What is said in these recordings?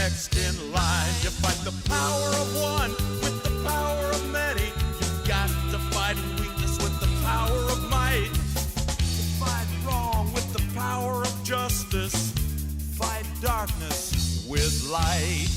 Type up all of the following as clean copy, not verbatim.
next in line. You fight the power of one with the power of many. You've got to fight weakness with the power of might. You fight wrong with the power of justice. Fight darkness with light.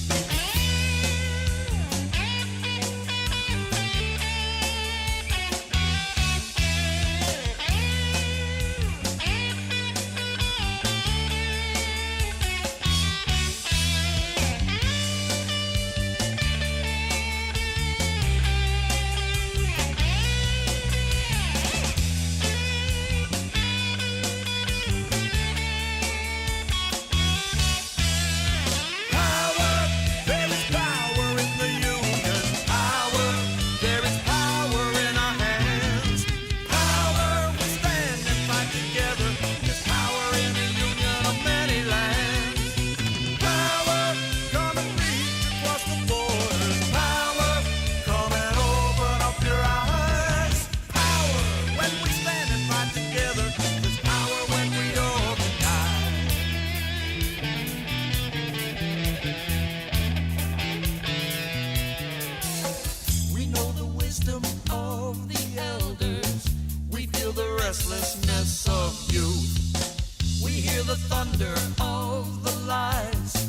Restlessness of youth. We hear the thunder of the lies.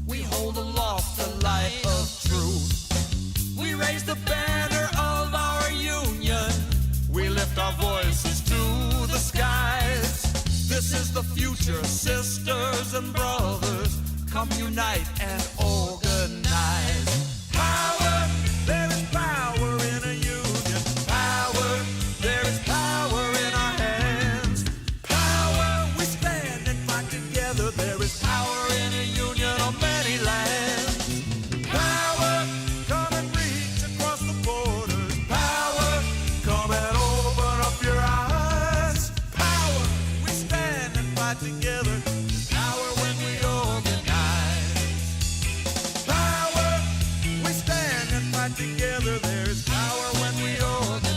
We hold aloft the light of truth. We raise the banner of our union. We lift our voices to the skies. This is the future, sisters and brothers. Come unite and organize. Power, there is power in a union. Power, there is power in our hands. Power, we stand and fight together. There is power in a union of many lands. Power, come and reach across the borders. Power, come and open up your eyes. Power, we stand and fight together. There's power when we organize. Power, we stand and fight together. There is power when we organize.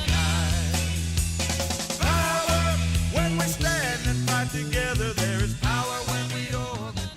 Power, when we stand and fight together. There is power when we organize.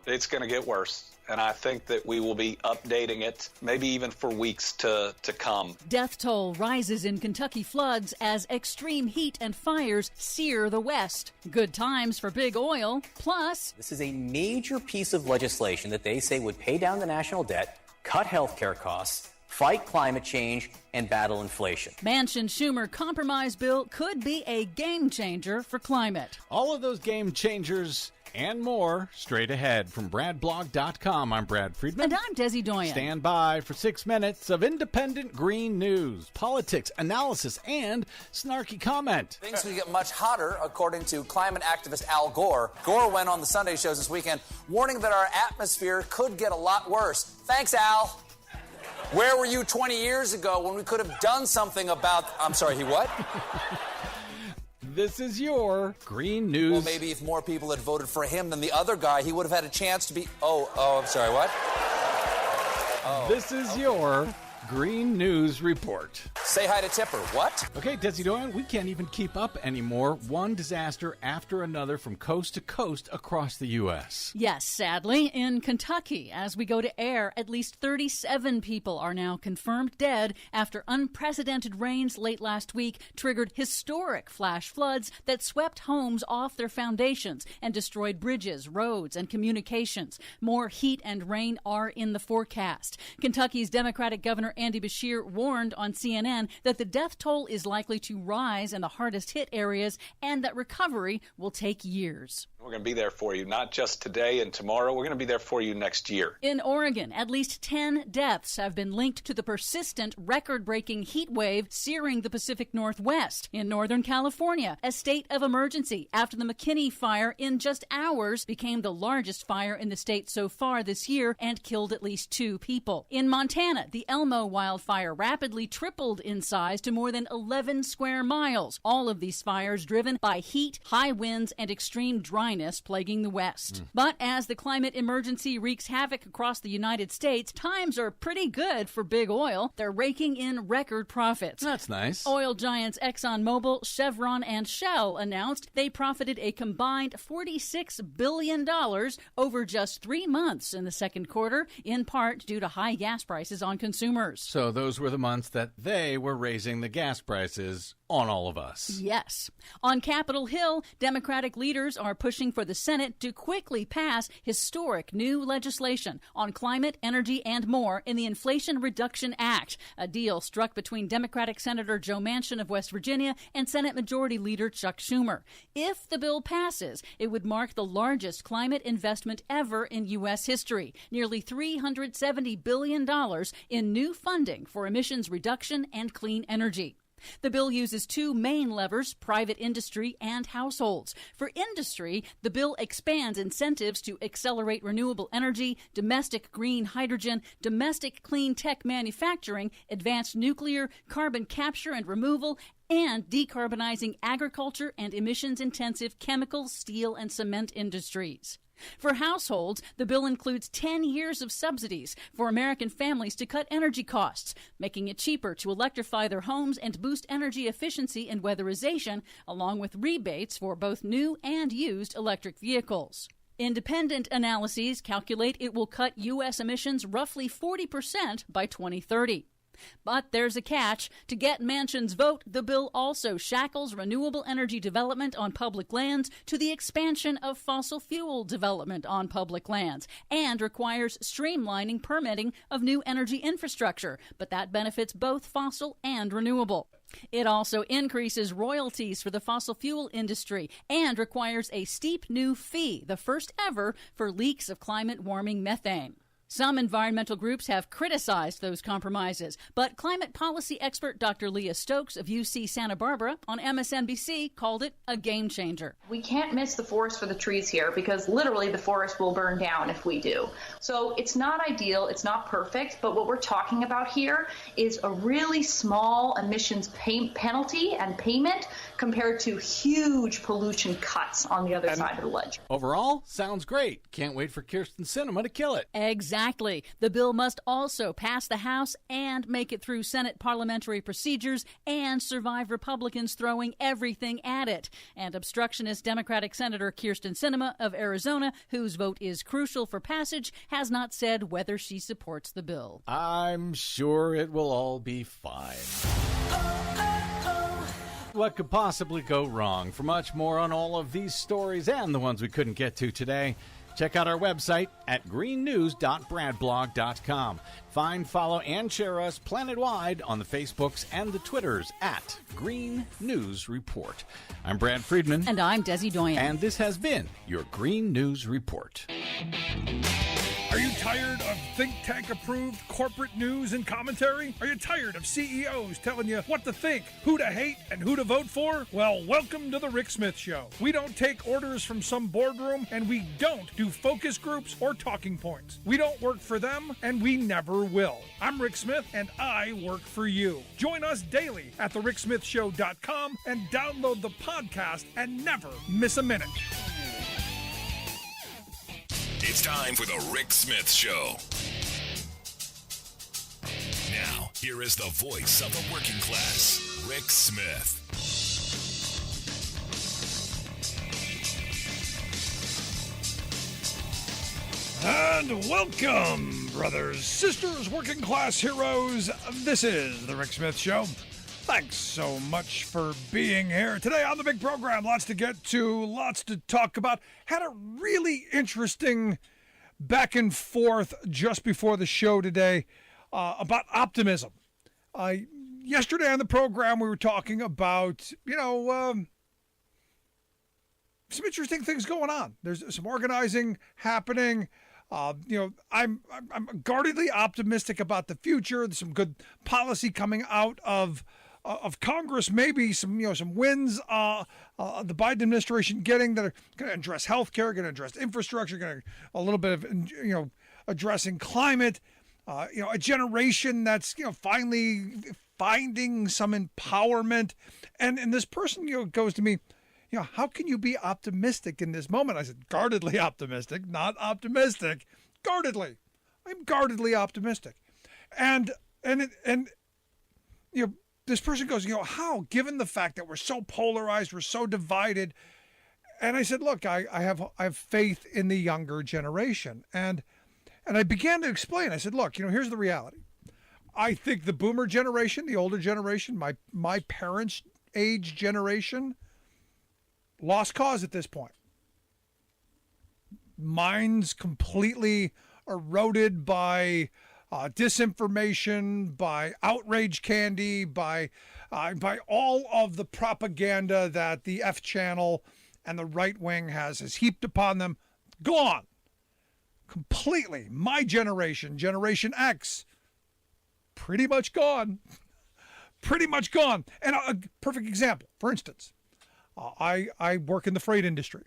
It's going to get worse. And I think that we will be updating it, maybe even for weeks to come. Death toll rises in Kentucky floods as extreme heat and fires sear the West. Good times for big oil. Plus, this is a major piece of legislation that they say would pay down the national debt, cut health care costs, fight climate change, and battle inflation. Manchin-Schumer compromise bill could be a game changer for climate. All of those game changers and more straight ahead. From BradBlog.com, I'm Brad Friedman. And I'm Desi Doyen. Stand by for 6 minutes of independent green news, politics, analysis, and snarky comment. Things will get much hotter, according to climate activist Al Gore. Gore went on the Sunday shows this weekend, warning that our atmosphere could get a lot worse. Thanks, Al. Where were you 20 years ago when we could have done something about... I'm sorry, he what? This is your green news. Well, maybe if more people had voted for him than the other guy, he would have had a chance to be... Oh, I'm sorry, what? This is your green news report. Say hi to Tipper. What? Okay, Desi Doyen, we can't even keep up anymore. One disaster after another from coast to coast across the U.S. Yes, sadly, in Kentucky, as we go to air, at least 37 people are now confirmed dead after unprecedented rains late last week triggered historic flash floods that swept homes off their foundations and destroyed bridges, roads, and communications. More heat and rain are in the forecast. Kentucky's Democratic Governor Andy Beshear warned on CNN that the death toll is likely to rise in the hardest hit areas and that recovery will take years. We're going to be there for you, not just today and tomorrow. We're going to be there for you next year. In Oregon, at least 10 deaths have been linked to the persistent, record-breaking heat wave searing the Pacific Northwest. In Northern California, a state of emergency after the McKinney fire in just hours became the largest fire in the state so far this year and killed at least 2 people. In Montana, the Elmo wildfire rapidly tripled in size to more than 11 square miles. All of these fires driven by heat, high winds, and extreme dryness dryness plaguing the West. But as the climate emergency wreaks havoc across the United States, times are pretty good for big oil. They're raking in record profits. That's nice. Oil giants ExxonMobil, Chevron, and Shell announced they profited a combined $46 billion over just 3 months in the second quarter, in part due to high gas prices on consumers. So those were the months that they were raising the gas prices on all of us. Yes. On Capitol Hill, Democratic leaders are pushing for the Senate to quickly pass historic new legislation on climate, energy, and more in the Inflation Reduction Act, a deal struck between Democratic Senator Joe Manchin of West Virginia and Senate Majority Leader Chuck Schumer. If the bill passes, it would mark the largest climate investment ever in U.S. history, nearly $370 billion in new funding for emissions reduction and clean energy. The bill uses two main levers, private industry and households. For industry, the bill expands incentives to accelerate renewable energy, domestic green hydrogen, domestic clean tech manufacturing, advanced nuclear, carbon capture and removal, and decarbonizing agriculture and emissions-intensive chemical, steel, and cement industries. For households, the bill includes 10 years of subsidies for American families to cut energy costs, making it cheaper to electrify their homes and boost energy efficiency and weatherization, along with rebates for both new and used electric vehicles. Independent analyses calculate it will cut U.S. emissions roughly 40% by 2030. But there's a catch. To get Manchin's vote, the bill also shackles renewable energy development on public lands to the expansion of fossil fuel development on public lands and requires streamlining permitting of new energy infrastructure, but that benefits both fossil and renewable. It also increases royalties for the fossil fuel industry and requires a steep new fee, the first ever, for leaks of climate-warming methane. Some environmental groups have criticized those compromises, but climate policy expert Dr. Leah Stokes of UC Santa Barbara on MSNBC called it a game changer. We can't miss the forest for the trees here because literally the forest will burn down if we do. So it's not ideal, it's not perfect, but what we're talking about here is a really small emissions penalty and payment compared to huge pollution cuts on the other side of the ledger. Overall, sounds great. Can't wait for Kyrsten Sinema to kill it. Exactly. The bill must also pass the House and make it through Senate parliamentary procedures and survive Republicans throwing everything at it. And obstructionist Democratic Senator Kyrsten Sinema of Arizona, whose vote is crucial for passage, has not said whether she supports the bill. I'm sure it will all be fine. What could possibly go wrong? For much more on all of these stories and the ones we couldn't get to today, check out our website at greennews.bradblog.com. Find, follow, and share us planet-wide on the Facebooks and the Twitters at Green News Report. I'm Brad Friedman. And I'm Desi Doyen. And this has been your Green News Report. Are you tired of think tank approved corporate news and commentary? Are you tired of CEOs telling you what to think, who to hate, and who to vote for? Well, welcome to the Rick Smith Show. We don't take orders from some boardroom, and we don't do focus groups or talking points. We don't work for them, and we never will. I'm Rick Smith, and I work for you. Join us daily at thericksmithshow.com and download the podcast and never miss a minute. It's time for the Rick Smith Show. Now, here is the voice of the working class, Rick Smith. And welcome, brothers, sisters, working class heroes. This is the Rick Smith Show. Thanks so much for being here. Today on the big program, lots to get to, lots to talk about. Had a really interesting back and forth just before the show today about optimism. Yesterday on the program, we were talking about, some interesting things going on. There's some organizing happening. I'm guardedly optimistic about the future. There's some good policy coming out of Congress, maybe some wins the Biden administration getting that are going to address healthcare, going to address infrastructure, going to a little bit of addressing climate. A generation that's finally finding some empowerment. And this person goes to me, how can you be optimistic in this moment? I said, guardedly optimistic, not optimistic. Guardedly. I'm guardedly optimistic. And this person goes, how, given the fact that we're so polarized, we're so divided. And I said, look, I have faith in the younger generation. And I began to explain. I said, look, here's the reality. I think the boomer generation, the older generation, my parents' age generation, lost cause at this point. Minds completely eroded by disinformation, by outrage candy, by all of the propaganda that the F channel and the right wing has heaped upon them. Gone. Completely. My generation, Generation X, pretty much gone. Pretty much gone. And a perfect example, for instance, I work in the freight industry.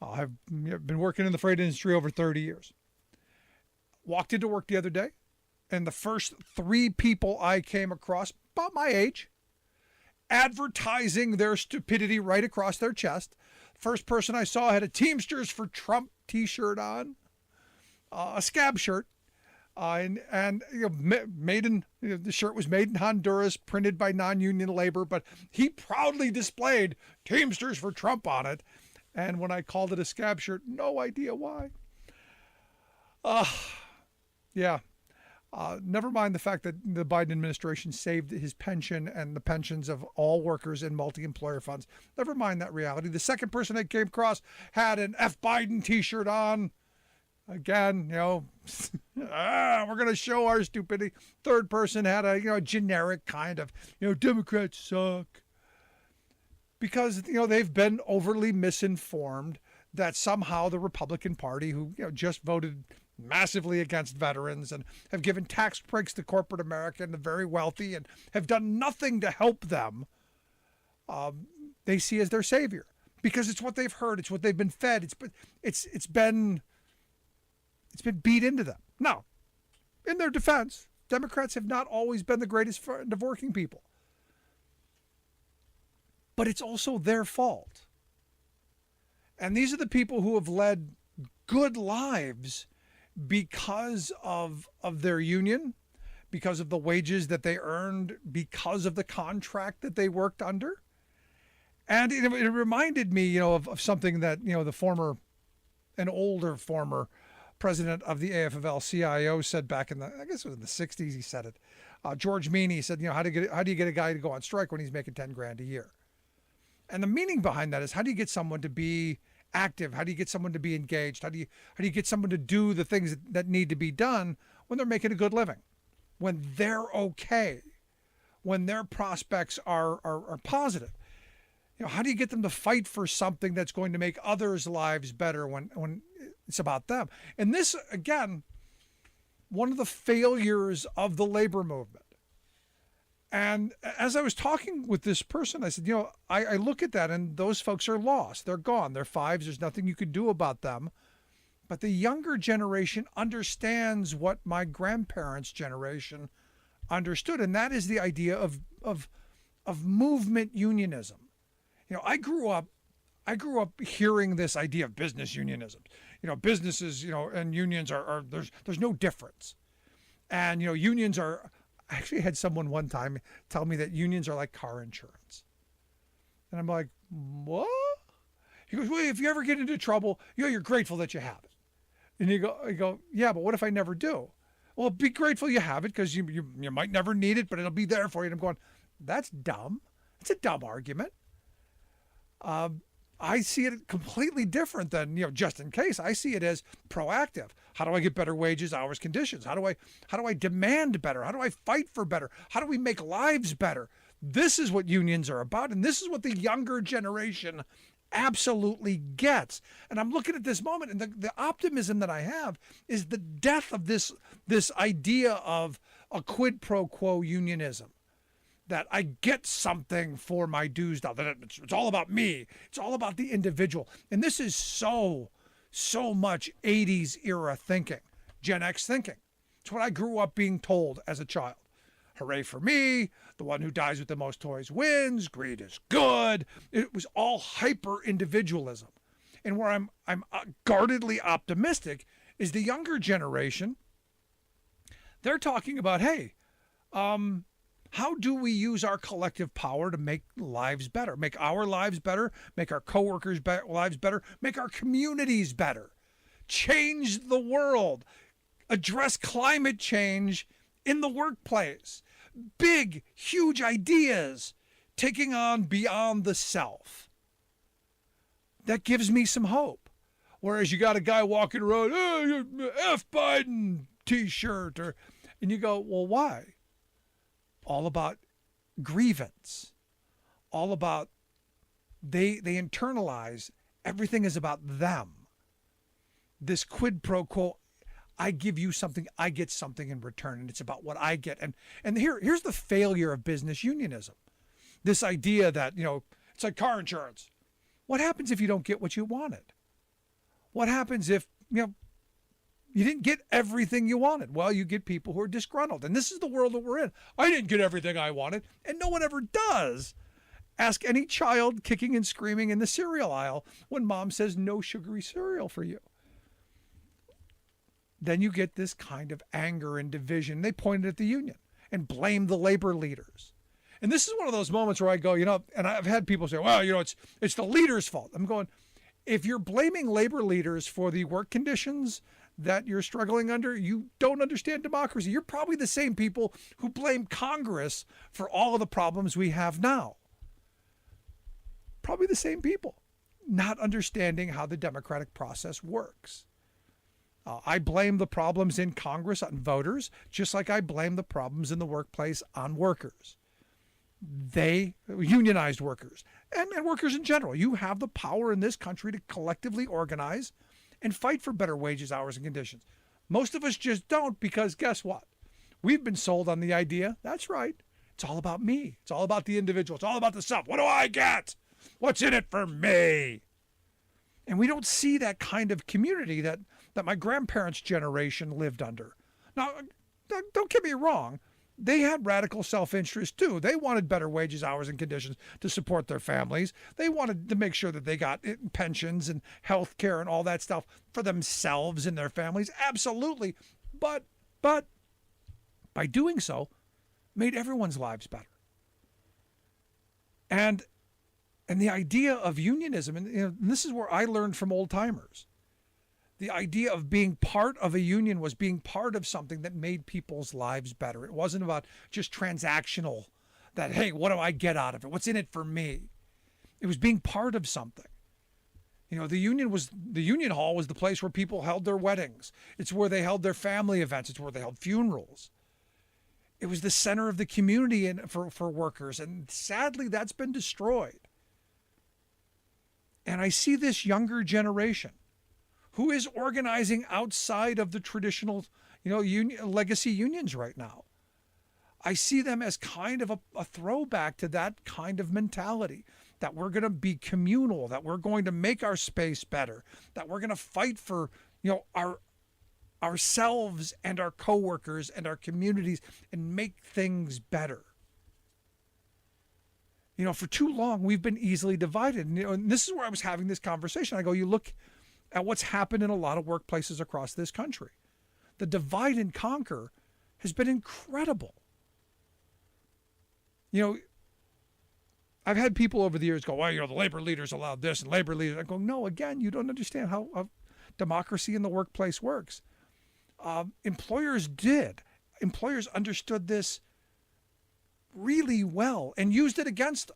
I've been working in the freight industry over 30 years. Walked into work the other day, and the first 3 people I came across, about my age, advertising their stupidity right across their chest. First person I saw had a Teamsters for Trump t-shirt on, a scab shirt, and made in, the shirt was made in Honduras, printed by non-union labor, but he proudly displayed Teamsters for Trump on it. And when I called it a scab shirt, no idea why. Never mind the fact that the Biden administration saved his pension and the pensions of all workers in multi-employer funds. Never mind that reality. The second person I came across had an F Biden t-shirt on. Again, we're going to show our stupidity. Third person had a generic kind of, Democrats suck. Because, they've been overly misinformed that somehow the Republican Party, who just voted massively against veterans and have given tax breaks to corporate America and the very wealthy and have done nothing to help them, they see as their savior. Because it's what they've heard. It's what they've been fed. It's been beat into them. Now, in their defense, Democrats have not always been the greatest friend of working people. But it's also their fault. And these are the people who have led good lives because of their union, because of the wages that they earned, because of the contract that they worked under. And it reminded me, of something that, an older former president of the AFL-CIO said back in I guess it was in the 60s, he said it. George Meany said, how do you get a guy to go on strike when he's making $10,000 a year? And the meaning behind that is, how do you get someone to be active? How do you get someone to be engaged? How do you get someone to do the things that need to be done when they're making a good living, when they're okay, when their prospects are positive? How do you get them to fight for something that's going to make others' lives better when it's about them? And this, again, one of the failures of the labor movement. And as I was talking with this person, I said, I look at that and those folks are lost. They're gone. They're fives. There's nothing you could do about them. But the younger generation understands what my grandparents' generation understood. And that is the idea of movement unionism. I grew up hearing this idea of business unionism. Businesses, and unions are there's no difference. And, unions are, I actually had someone one time tell me that unions are like car insurance. And I'm like, what? He goes, well, if you ever get into trouble, you're grateful that you have it. And you go, yeah, but what if I never do? Well, be grateful you have it because you might never need it, but it'll be there for you. And I'm going, that's dumb. It's a dumb argument. I see it completely different than, just in case. I see it as proactive. How do I get better wages, hours, conditions? How do I demand better? How do I fight for better? How do we make lives better? This is what unions are about, and this is what the younger generation absolutely gets. And I'm looking at this moment, and the optimism that I have is the death of this idea of a quid pro quo unionism. That I get something for my dues now. That it's all about me. It's all about the individual. And this is so much 80s era thinking, Gen X thinking. It's what I grew up being told as a child. hooray for me, the one who dies with the most toys wins, greed is good. It was all hyper individualism. And where I'm guardedly optimistic is the younger generation. They're talking about, hey, how do we use our collective power to make lives better, make our lives better, make our coworkers' lives better, make our communities better, change the world, address climate change in the workplace, big, huge ideas taking on beyond the self. That gives me some hope. Whereas you got a guy walking around, F Biden t-shirt, and you go, well, why? All about grievance, all about they internalize everything is about them. This quid pro quo, I give you something, I get something in return, and it's about what I get. And here's the failure of business unionism. This idea that, it's like car insurance. What happens if you don't get what you wanted? What happens if, you didn't get everything you wanted? Well, you get people who are disgruntled. And this is the world that we're in. I didn't get everything I wanted, and no one ever does. Ask any child kicking and screaming in the cereal aisle when mom says no sugary cereal for you. Then you get this kind of anger and division. They pointed at the union and blamed the labor leaders. And this is one of those moments where I go, and I've had people say, well, it's the leaders' fault. I'm going, if you're blaming labor leaders for the work conditions that you're struggling under, you don't understand democracy. You're probably the same people who blame Congress for all of the problems we have now. Probably the same people, not understanding how the democratic process works. I blame the problems in Congress on voters, just like I blame the problems in the workplace on workers. They, unionized workers, and workers in general. You have the power in this country to collectively organize and fight for better wages, hours, and conditions. Most of us just don't, because guess what? We've been sold on the idea, that's right, it's all about me. It's all about the individual. It's all about the self. What do I get? What's in it for me? And we don't see that kind of community that my grandparents' generation lived under. Now, don't get me wrong. They had radical self-interest too. They wanted better wages, hours, and conditions to support their families. They wanted to make sure that they got pensions and health care and all that stuff for themselves and their families. Absolutely. But by doing so, made everyone's lives better. And the idea of unionism, and this is where I learned from old timers. The idea of being part of a union was being part of something that made people's lives better. It wasn't about just transactional, that, hey, what do I get out of it? What's in it for me? It was being part of something. The union hall was the place where people held their weddings. It's where they held their family events. It's where they held funerals. It was the center of the community for workers. And sadly, that's been destroyed. And I see this younger generation who is organizing outside of the traditional, legacy unions right now. I see them as kind of a throwback to that kind of mentality, that we're going to be communal, that we're going to make our space better, that we're going to fight for, ourselves and our coworkers and our communities and make things better. For too long, we've been easily divided. And this is where I was having this conversation. I go, you look at what's happened in a lot of workplaces across this country. The divide and conquer has been incredible. I've had people over the years go, well, the labor leaders allowed this and labor leaders. I go, no, again, you don't understand how democracy in the workplace works. Employers did. Employers understood this really well and used it against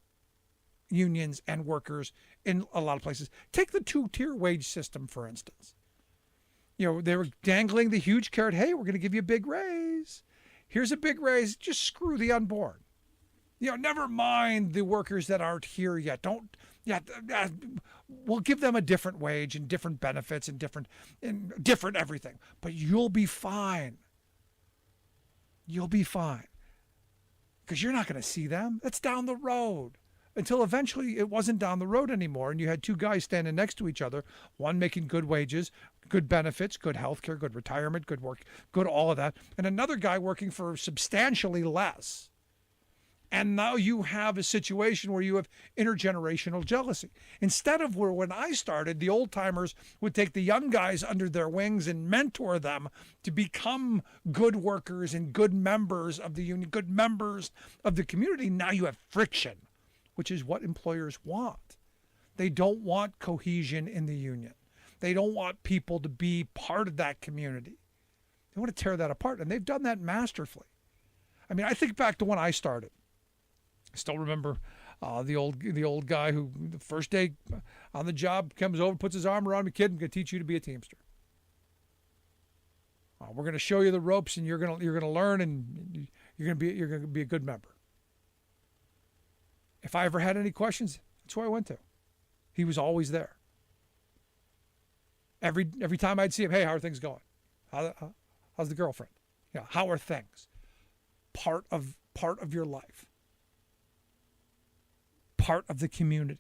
unions and workers in a lot of places. Take the two-tier wage system, for instance. They were dangling the huge carrot, hey, we're going to give you a big raise. Here's a big raise. Just screw the unborn. Never mind the workers that aren't here yet. We'll give them a different wage and different benefits and different everything. But you'll be fine. You'll be fine. Because you're not going to see them. That's down the road. until eventually it wasn't down the road anymore. And you had two guys standing next to each other, one making good wages, good benefits, good health care, good retirement, good work, good all of that, and another guy working for substantially less. And now you have a situation where you have intergenerational jealousy. Instead of where when I started, the old timers would take the young guys under their wings and mentor them to become good workers and good members of the union, good members of the community. Now you have friction, which is what employers want. They don't want cohesion in the union. They don't want people to be part of that community. They want to tear that apart, and they've done that masterfully. I mean, I think back to when I started. I still remember the old guy who the first day on the job comes over, puts his arm around me, kid, I'm going to teach you to be a Teamster. We're going to show you the ropes, and you're going to learn, and you're going to be a good member. If I ever had any questions, that's who I went to. He was always there. Every time I'd see him, hey, how are things going? How's the girlfriend? Yeah, how are things? Part of your life. Part of the community.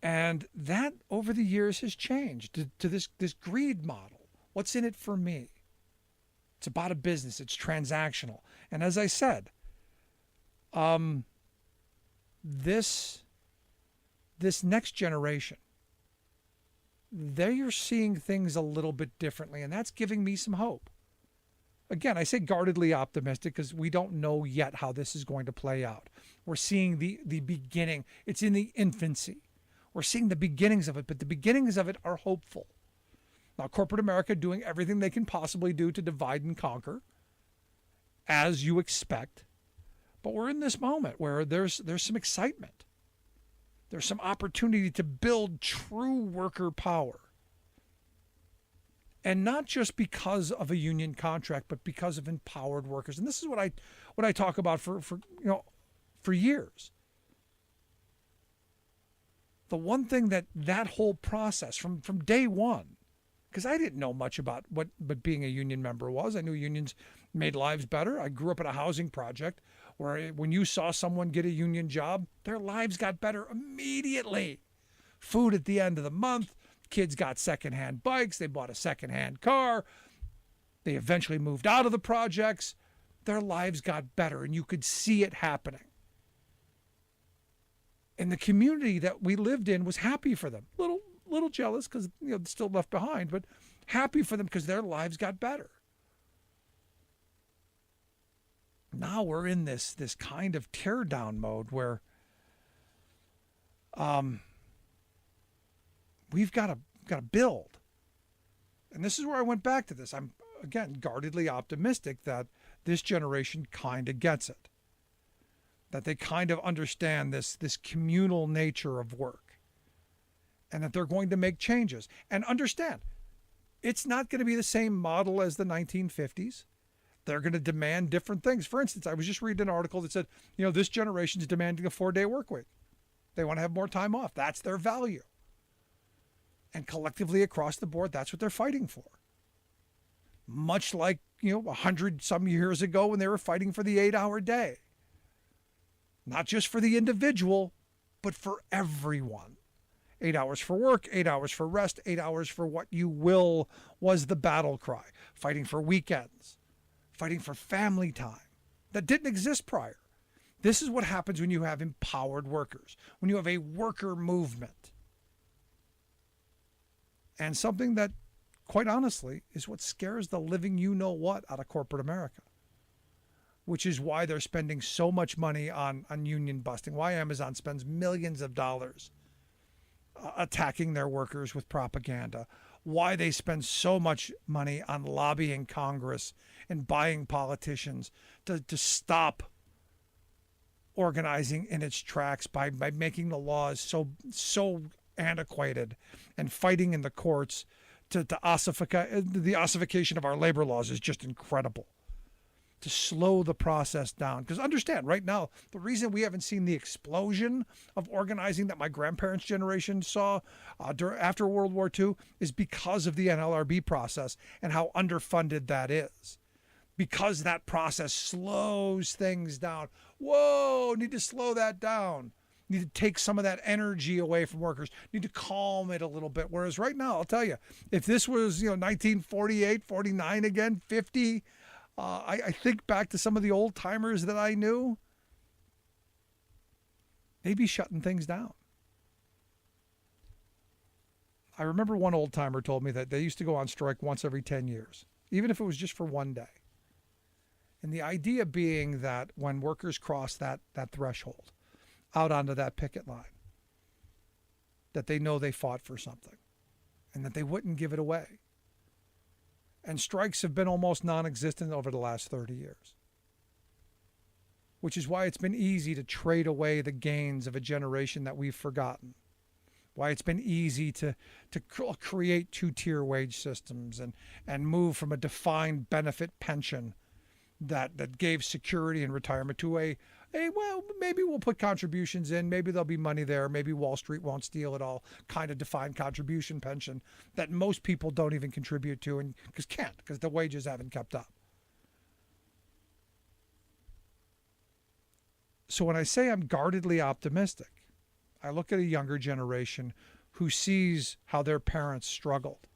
And that over the years has changed to this greed model. What's in it for me? It's about a business. It's transactional. And as I said, this next generation, they're seeing things a little bit differently, and that's giving me some hope. Again, I say guardedly optimistic because we don't know yet how this is going to play out. We're seeing the beginning. It's in the infancy. We're seeing the beginnings of it, but the beginnings of it are hopeful. Now, corporate America doing everything they can possibly do to divide and conquer, as you expect. But we're in this moment where there's some excitement. There's some opportunity to build true worker power. And not just because of a union contract, but because of empowered workers. And this is what I talk about for years. The one thing that whole process from day one, because I didn't know much about what being a union member was. I knew unions made lives better. I grew up in a housing project where when you saw someone get a union job, their lives got better immediately. Food at the end of the month. Kids got secondhand bikes. They bought a secondhand car. They eventually moved out of the projects. Their lives got better, and you could see it happening. And the community that we lived in was happy for them. Little jealous because they're still left behind, but happy for them because their lives got better. Now we're in this kind of tear down mode where we've got to build. And this is where I went back to this. I'm, again, guardedly optimistic that this generation kind of gets it. That they kind of understand this communal nature of work. And that they're going to make changes. And understand, it's not going to be the same model as the 1950s. They're going to demand different things. For instance, I was just reading an article that said, this generation is demanding a 4-day work week. They want to have more time off. That's their value. And collectively across the board, that's what they're fighting for. Much like, 100 some years ago when they were fighting for the 8-hour day. Not just for the individual, but for everyone. 8 hours for work, 8 hours for rest, 8 hours for what you will was the battle cry. Fighting for weekends, fighting for family time. That didn't exist prior. This is what happens when you have empowered workers, when you have a worker movement. And something that, quite honestly, is what scares the living you-know-what out of corporate America. Which is why they're spending so much money on union busting, why Amazon spends millions of dollars attacking their workers with propaganda, why they spend so much money on lobbying Congress and buying politicians to stop organizing in its tracks by making the laws so antiquated and fighting in the courts the ossification of our labor laws is just incredible. To slow the process down. Because understand, right now, the reason we haven't seen the explosion of organizing that my grandparents' generation saw after World War II is because of the NLRB process and how underfunded that is. because that process slows things down. Whoa, need to slow that down. Need to take some of that energy away from workers. Need to calm it a little bit. Whereas right now, I'll tell you, if this was 1948, 49 again, 50, I think back to some of the old timers that I knew. They'd be shutting things down. I remember one old timer told me that they used to go on strike once every 10 years, even if it was just for one day. And the idea being that when workers cross that threshold out onto that picket line, that they know they fought for something and that they wouldn't give it away. And strikes have been almost non-existent over the last 30 years, which is why it's been easy to trade away the gains of a generation that we've forgotten. Why it's been easy to create two-tier wage systems and move from a defined benefit pension that gave security in retirement to well, maybe we'll put contributions in, maybe there'll be money there, maybe Wall Street won't steal it all, kind of defined contribution pension that most people don't even contribute to and because the wages haven't kept up. So when I say I'm guardedly optimistic, I look at a younger generation who sees how their parents struggled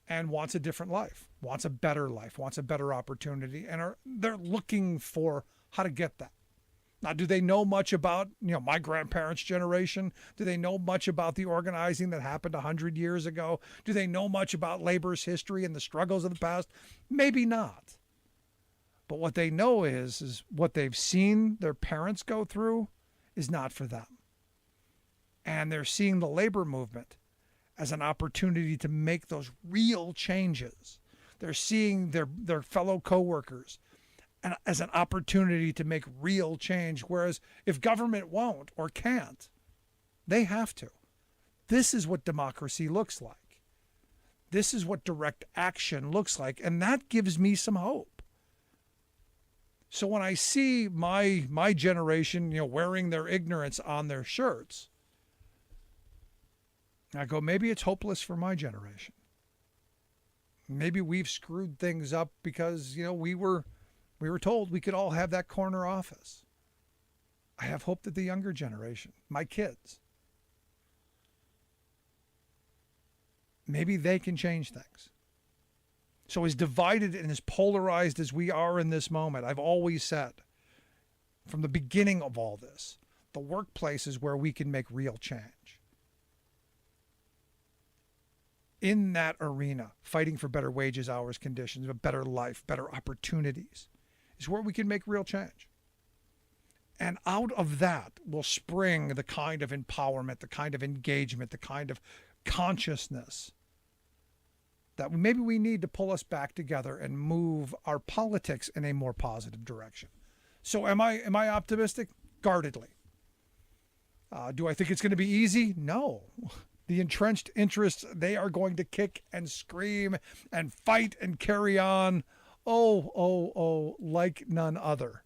and wants a different life, wants a better life, wants a better opportunity, and they're looking for how to get that. Now, do they know much about, my grandparents' generation? Do they know much about the organizing that happened 100 years ago? Do they know much about labor's history and the struggles of the past? Maybe not. But what they know is what they've seen their parents go through is not for them. And they're seeing the labor movement as an opportunity to make those real changes. They're seeing their fellow coworkers as an opportunity to make real change. Whereas if government won't or can't, they have to. This is what democracy looks like. This is what direct action looks like. And that gives me some hope. So when I see my generation, wearing their ignorance on their shirts, I go, maybe it's hopeless for my generation. Maybe we've screwed things up because, we were told we could all have that corner office. I have hope that the younger generation, my kids, maybe they can change things. So as divided and as polarized as we are in this moment, I've always said from the beginning of all this, the workplace is where we can make real change. In that arena, fighting for better wages, hours, conditions, a better life, better opportunities, is where we can make real change. And out of that will spring the kind of empowerment, the kind of engagement, the kind of consciousness that maybe we need to pull us back together and move our politics in a more positive direction. So am I optimistic? Guardedly. Do I think it's going to be easy? No. The entrenched interests, they are going to kick and scream and fight and carry on. Oh, like none other.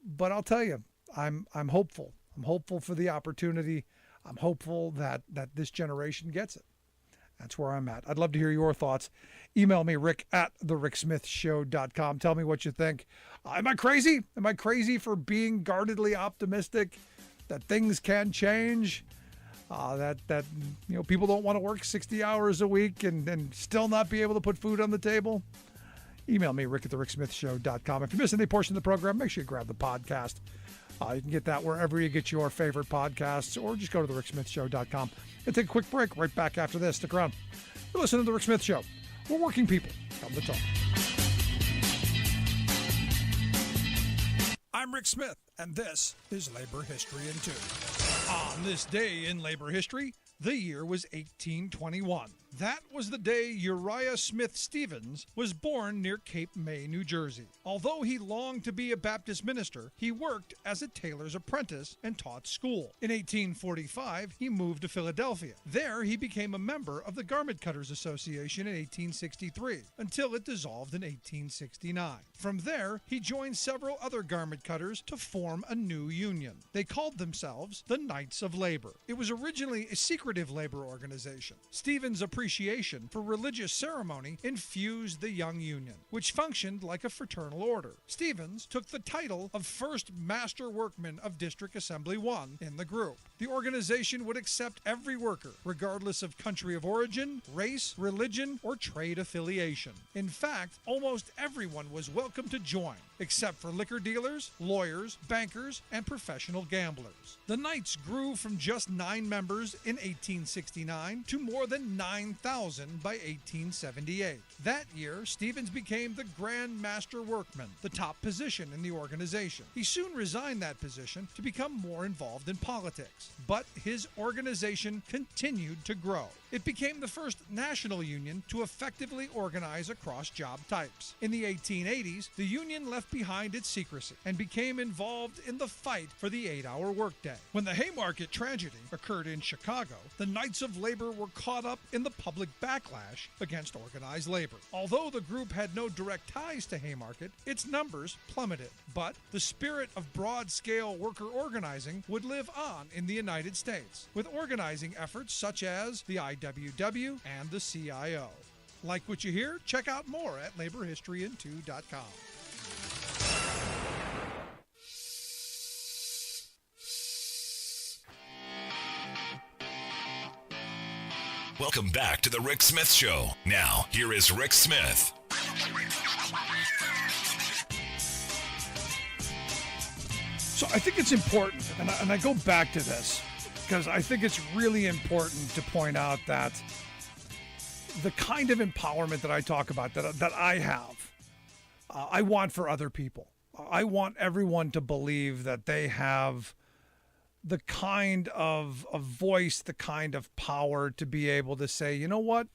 But I'll tell you, I'm hopeful. I'm hopeful for the opportunity. I'm hopeful that this generation gets it. That's where I'm at. I'd love to hear your thoughts. Email me, rick@thericksmithshow.com. Tell me what you think. Am I crazy? Am I crazy for being guardedly optimistic that things can change? That people don't want to work 60 hours a week and still not be able to put food on the table? Email me, rick@thericksmithshow.com. If you miss any portion of the program, make sure you grab the podcast. You can get that wherever you get your favorite podcasts, or just go to thericksmithshow.com and take a quick break. Right back after this. Stick around. You're listening to The Rick Smith Show. We're working people. Come to talk. I'm Rick Smith, and this is Labor History in 2. On this day in labor history, the year was 1821. That was the day Uriah Smith Stevens was born near Cape May, New Jersey. Although he longed to be a Baptist minister, he worked as a tailor's apprentice and taught school. In 1845, he moved to Philadelphia. There, he became a member of the Garment Cutters Association in 1863, until it dissolved in 1869. From there, he joined several other garment cutters to form a new union. They called themselves the Knights of Labor. It was originally a secretive labor organization. Stevens appreciated appreciation for religious ceremony infused the young union, which functioned like a fraternal order. Stevens took the title of first Master Workman of District Assembly 1 in the group. The organization would accept every worker, regardless of country of origin, race, religion, or trade affiliation. In fact, almost everyone was welcome to join, except for liquor dealers, lawyers, bankers, and professional gamblers. The Knights grew from just 9 members in 1869 to more than 9,000 by 1878. That year, Stevens became the Grand Master Workman, the top position in the organization. He soon resigned that position to become more involved in politics, but his organization continued to grow. It became the first national union to effectively organize across job types. In the 1880s, the union left behind its secrecy and became involved in the fight for the 8-hour workday. When the Haymarket tragedy occurred in Chicago, the Knights of Labor were caught up in the public backlash against organized labor. Although the group had no direct ties to Haymarket, its numbers plummeted. But the spirit of broad-scale worker organizing would live on in the United States, with organizing efforts such as the IWW and the CIO. Like what you hear? Check out more at laborhistoryin2.com. Welcome back to the Rick Smith Show. Now, here is Rick Smith. So I think it's important, and I go back to this, because I think it's really important to point out that the kind of empowerment that I talk about, that I have, I want for other people. I want everyone to believe that they have the kind of voice, the kind of power to be able to say, you know what?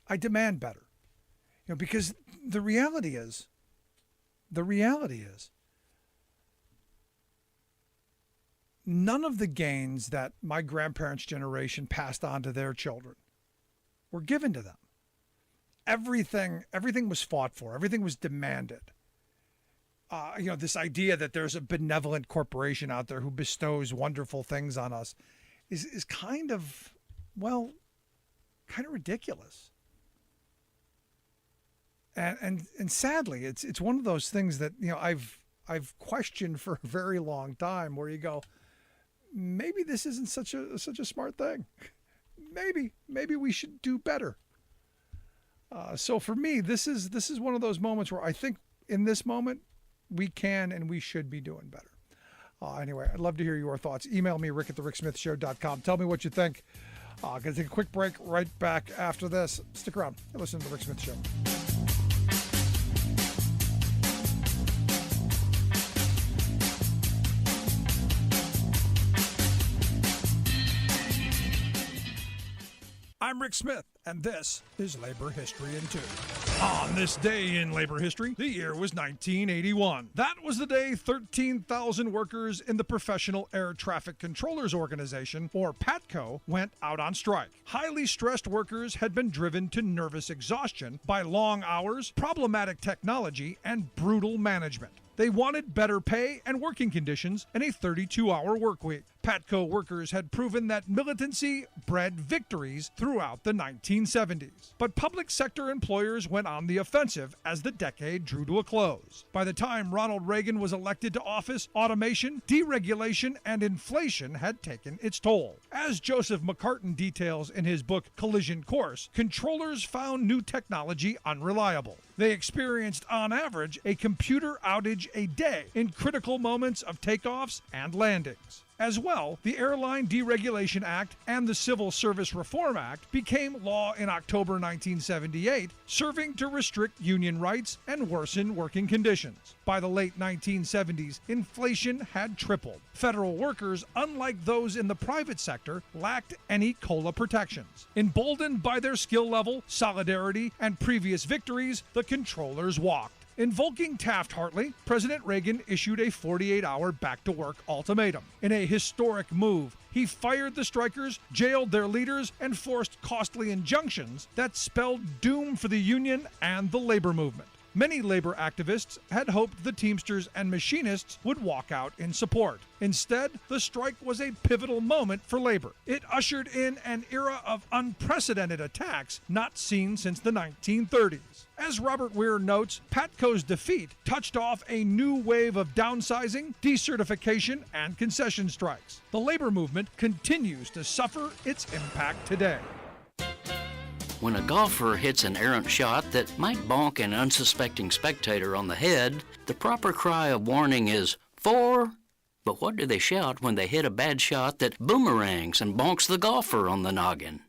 I demand better. Because the reality is, none of the gains that my grandparents' generation passed on to their children were given to them. Everything was fought for. Everything was demanded. This idea that there's a benevolent corporation out there who bestows wonderful things on us is kind of ridiculous. And sadly, it's one of those things that I've questioned for a very long time, where you go, maybe this isn't such a smart thing. Maybe we should do better. So for me, this is one of those moments where I think in this moment we can and we should be doing better. Anyway, I'd love to hear your thoughts. Email me, rick@thericksmithshow.com. Tell me what you think. Gonna take a quick break. Right back after this. Stick around. Listen to the Rick Smith Show. I'm Rick Smith, and this is Labor History in 2. On this day in labor history, the year was 1981. That was the day 13,000 workers in the Professional Air Traffic Controllers Organization, or PATCO, went out on strike. Highly stressed workers had been driven to nervous exhaustion by long hours, problematic technology, and brutal management. They wanted better pay and working conditions and a 32-hour work week. PATCO workers had proven that militancy bred victories throughout the 1970s. But public sector employers went on the offensive as the decade drew to a close. By the time Ronald Reagan was elected to office, automation, deregulation, and inflation had taken its toll. As Joseph McCartan details in his book Collision Course, controllers found new technology unreliable. They experienced, on average, a computer outage a day in critical moments of takeoffs and landings. As well, the Airline Deregulation Act and the Civil Service Reform Act became law in October 1978, serving to restrict union rights and worsen working conditions. By the late 1970s, inflation had tripled. Federal workers, unlike those in the private sector, lacked any COLA protections. Emboldened by their skill level, solidarity, and previous victories, the controllers walked. Invoking Taft-Hartley, President Reagan issued a 48-hour back-to-work ultimatum. In a historic move, he fired the strikers, jailed their leaders, and forced costly injunctions that spelled doom for the union and the labor movement. Many labor activists had hoped the Teamsters and machinists would walk out in support. Instead, the strike was a pivotal moment for labor. It ushered in an era of unprecedented attacks not seen since the 1930s. As Robert Weir notes, Patco's defeat touched off a new wave of downsizing, decertification, and concession strikes. The labor movement continues to suffer its impact today. When a golfer hits an errant shot that might bonk an unsuspecting spectator on the head, the proper cry of warning is, "4." But what do they shout when they hit a bad shot that boomerangs and bonks the golfer on the noggin?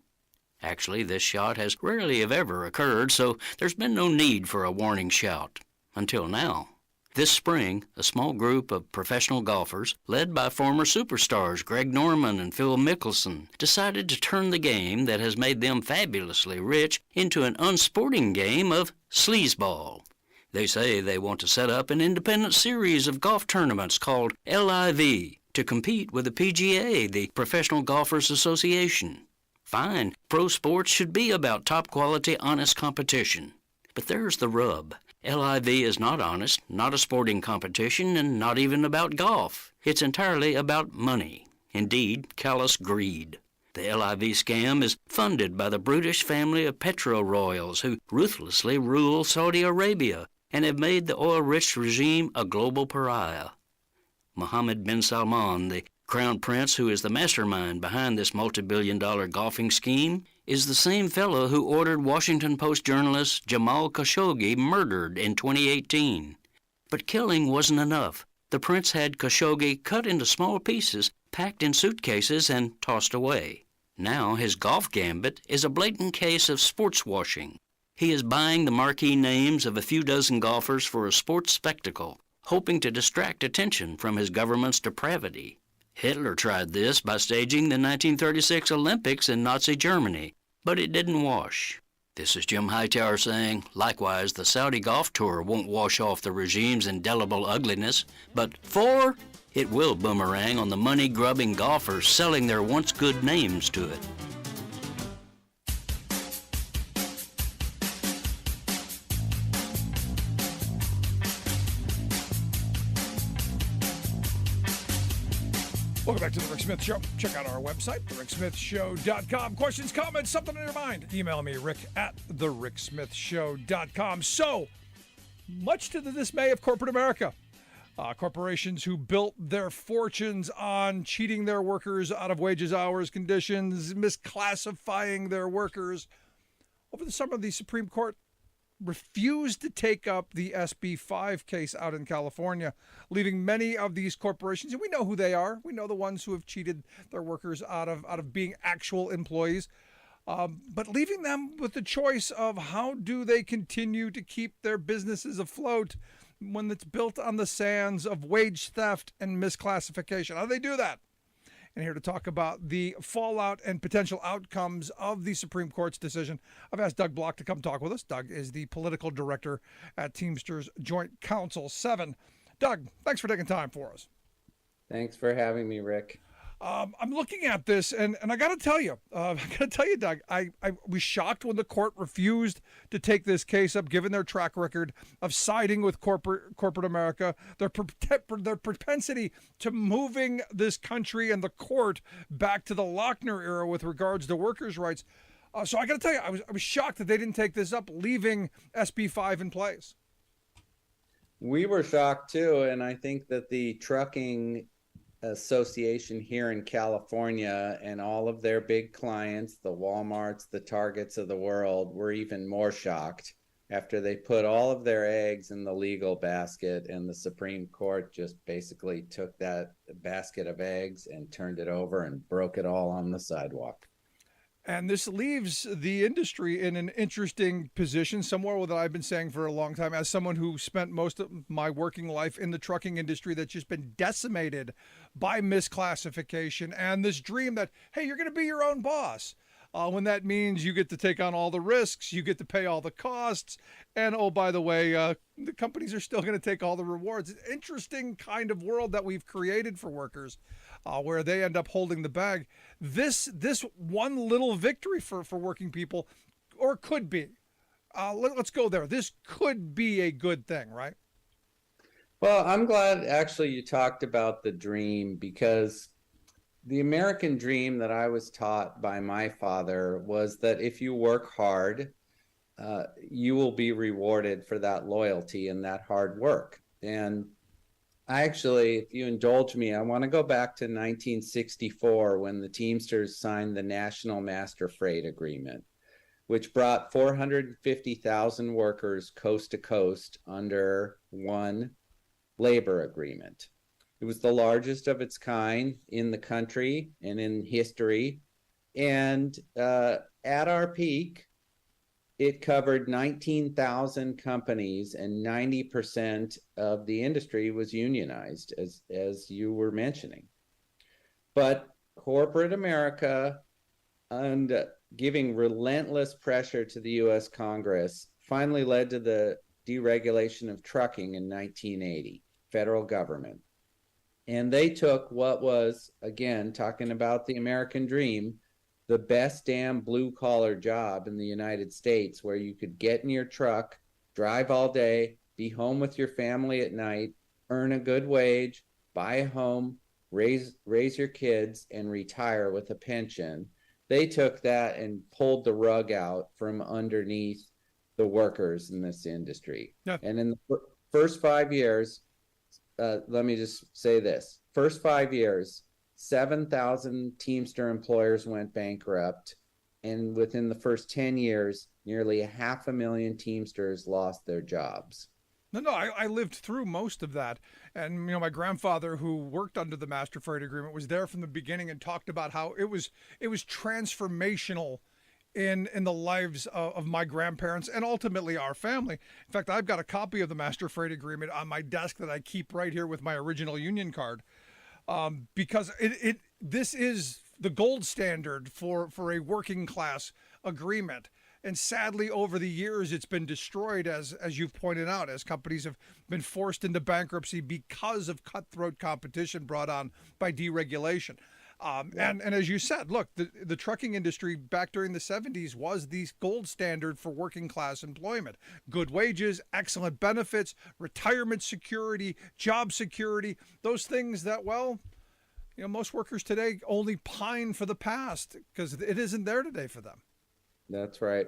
Actually, this shot has rarely if ever occurred, so there's been no need for a warning shout. Until now. This spring, a small group of professional golfers, led by former superstars Greg Norman and Phil Mickelson, decided to turn the game that has made them fabulously rich into an unsporting game of sleazeball. They say they want to set up an independent series of golf tournaments called LIV to compete with the PGA, the Professional Golfers Association. Fine, pro sports should be about top-quality, honest competition. But there's the rub. LIV is not honest, not a sporting competition, and not even about golf. It's entirely about money. Indeed, callous greed. The LIV scam is funded by the brutish family of petro-royals who ruthlessly rule Saudi Arabia and have made the oil-rich regime a global pariah. Mohammed bin Salman, the crown prince who is the mastermind behind this multi-billion-dollar golfing scheme, is the same fellow who ordered Washington Post journalist Jamal Khashoggi murdered in 2018. But killing wasn't enough. The prince had Khashoggi cut into small pieces, packed in suitcases, and tossed away. Now his golf gambit is a blatant case of sports washing. He is buying the marquee names of a few dozen golfers for a sports spectacle, hoping to distract attention from his government's depravity. Hitler tried this by staging the 1936 Olympics in Nazi Germany, but it didn't wash. This is Jim Hightower saying, likewise, the Saudi Golf Tour won't wash off the regime's indelible ugliness, but it will boomerang on the money-grubbing golfers selling their once-good names to it. Welcome back to The Rick Smith Show. Check out our website, thericksmithshow.com. Questions, comments, something in your mind, email me, rick@thericksmithshow.com. So, much to the dismay of corporate America, corporations who built their fortunes on cheating their workers out of wages, hours, conditions, misclassifying their workers. Over the summer, the Supreme Court refused to take up the SB 5 case out in California, leaving many of these corporations, and we know who they are. We know the ones who have cheated their workers out of being actual employees, but leaving them with the choice of how do they continue to keep their businesses afloat when it's built on the sands of wage theft and misclassification. How do they do that? And here to talk about the fallout and potential outcomes of the Supreme Court's decision, I've asked Doug Block to come talk with us. Doug is the political director at Teamsters Joint Council 7. Doug, thanks for taking time for us. Thanks for having me, Rick. I'm looking at this, and I got to tell you, Doug, I was shocked when the court refused to take this case up, given their track record of siding with corporate America, their propensity to moving this country and the court back to the Lochner era with regards to workers' rights. So I got to tell you, I was shocked that they didn't take this up, leaving SB 5 in place. We were shocked too, and I think that the trucking association here in California and all of their big clients, the Walmarts, the Targets of the world, were even more shocked after they put all of their eggs in the legal basket, and the Supreme Court just basically took that basket of eggs and turned it over and broke it all on the sidewalk. And this leaves the industry in an interesting position, somewhere that I've been saying for a long time, as someone who spent most of my working life in the trucking industry that's just been decimated by misclassification and this dream that, hey, you're going to be your own boss. When that means you get to take on all the risks, you get to pay all the costs, and oh, by the way, the companies are still going to take all the rewards. It's an interesting kind of world that we've created for workers, where they end up holding the bag. This one little victory for working people, or could be, Let's go there. This could be a good thing, right? Well, I'm glad actually you talked about the dream, because the American dream that I was taught by my father was that if you work hard, you will be rewarded for that loyalty and that hard work. And I actually, if you indulge me, I want to go back to 1964 when the Teamsters signed the National Master Freight Agreement, which brought 450,000 workers coast to coast under one labor agreement. It was the largest of its kind in the country and in history. And at our peak, it covered 19,000 companies, and 90% of the industry was unionized, as you were mentioning. But corporate America, and giving relentless pressure to the U.S. Congress, finally led to the deregulation of trucking in 1980, federal government. And they took what was, again, talking about the American dream, the best damn blue collar job in the United States, where you could get in your truck, drive all day, be home with your family at night, earn a good wage, buy a home, raise your kids, and retire with a pension. They took that and pulled the rug out from underneath the workers in this industry. Yeah. And in the first 5 years, let me just say this. First 5 years, 7,000 Teamster employers went bankrupt. And within the first 10 years, nearly 500,000 Teamsters lost their jobs. No, I lived through most of that. And, my grandfather, who worked under the Master Freight Agreement, was there from the beginning and talked about how it was transformational in the lives of my grandparents and ultimately our family. In fact, I've got a copy of the Master Freight Agreement on my desk that I keep right here with my original union card, because this is the gold standard for a working class agreement. And sadly, over the years, it's been destroyed, as you've pointed out, as companies have been forced into bankruptcy because of cutthroat competition brought on by deregulation. And as you said, look, the trucking industry back during the 70s was the gold standard for working class employment. Good wages, excellent benefits, retirement security, job security, those things that, most workers today only pine for the past because it isn't there today for them. That's right.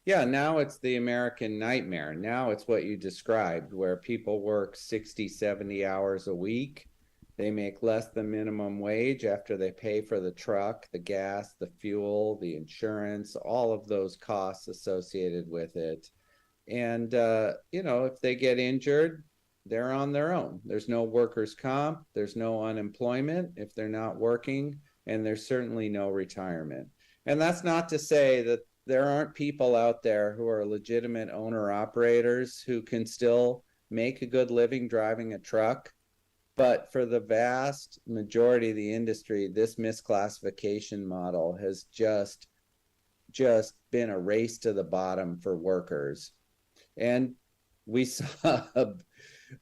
Yeah, now it's the American nightmare. Now it's what you described, where people work 60, 70 hours a week. They make less than minimum wage after they pay for the truck, the gas, the fuel, the insurance, all of those costs associated with it. And, if they get injured, they're on their own. There's no workers' comp. There's no unemployment if they're not working. And there's certainly no retirement. And that's not to say that there aren't people out there who are legitimate owner-operators who can still make a good living driving a truck. But for the vast majority of the industry, this misclassification model has just been a race to the bottom for workers. And we saw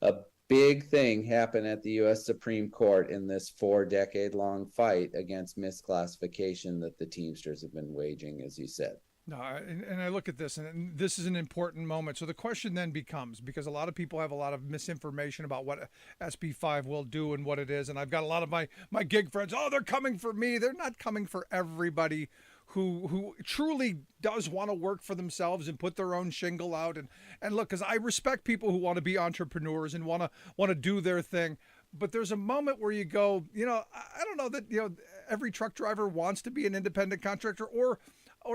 a big thing happen at the U.S. Supreme Court in this 4-decade-long fight against misclassification that the Teamsters have been waging, as you said. No, and I look at this, and this is an important moment. So the question then becomes, because a lot of people have a lot of misinformation about what SB 5 will do and what it is, and I've got a lot of my gig friends, they're coming for me. They're not coming for everybody who truly does want to work for themselves and put their own shingle out. And look, because I respect people who want to be entrepreneurs and want to do their thing. But there's a moment where you go, I don't know that, every truck driver wants to be an independent contractor or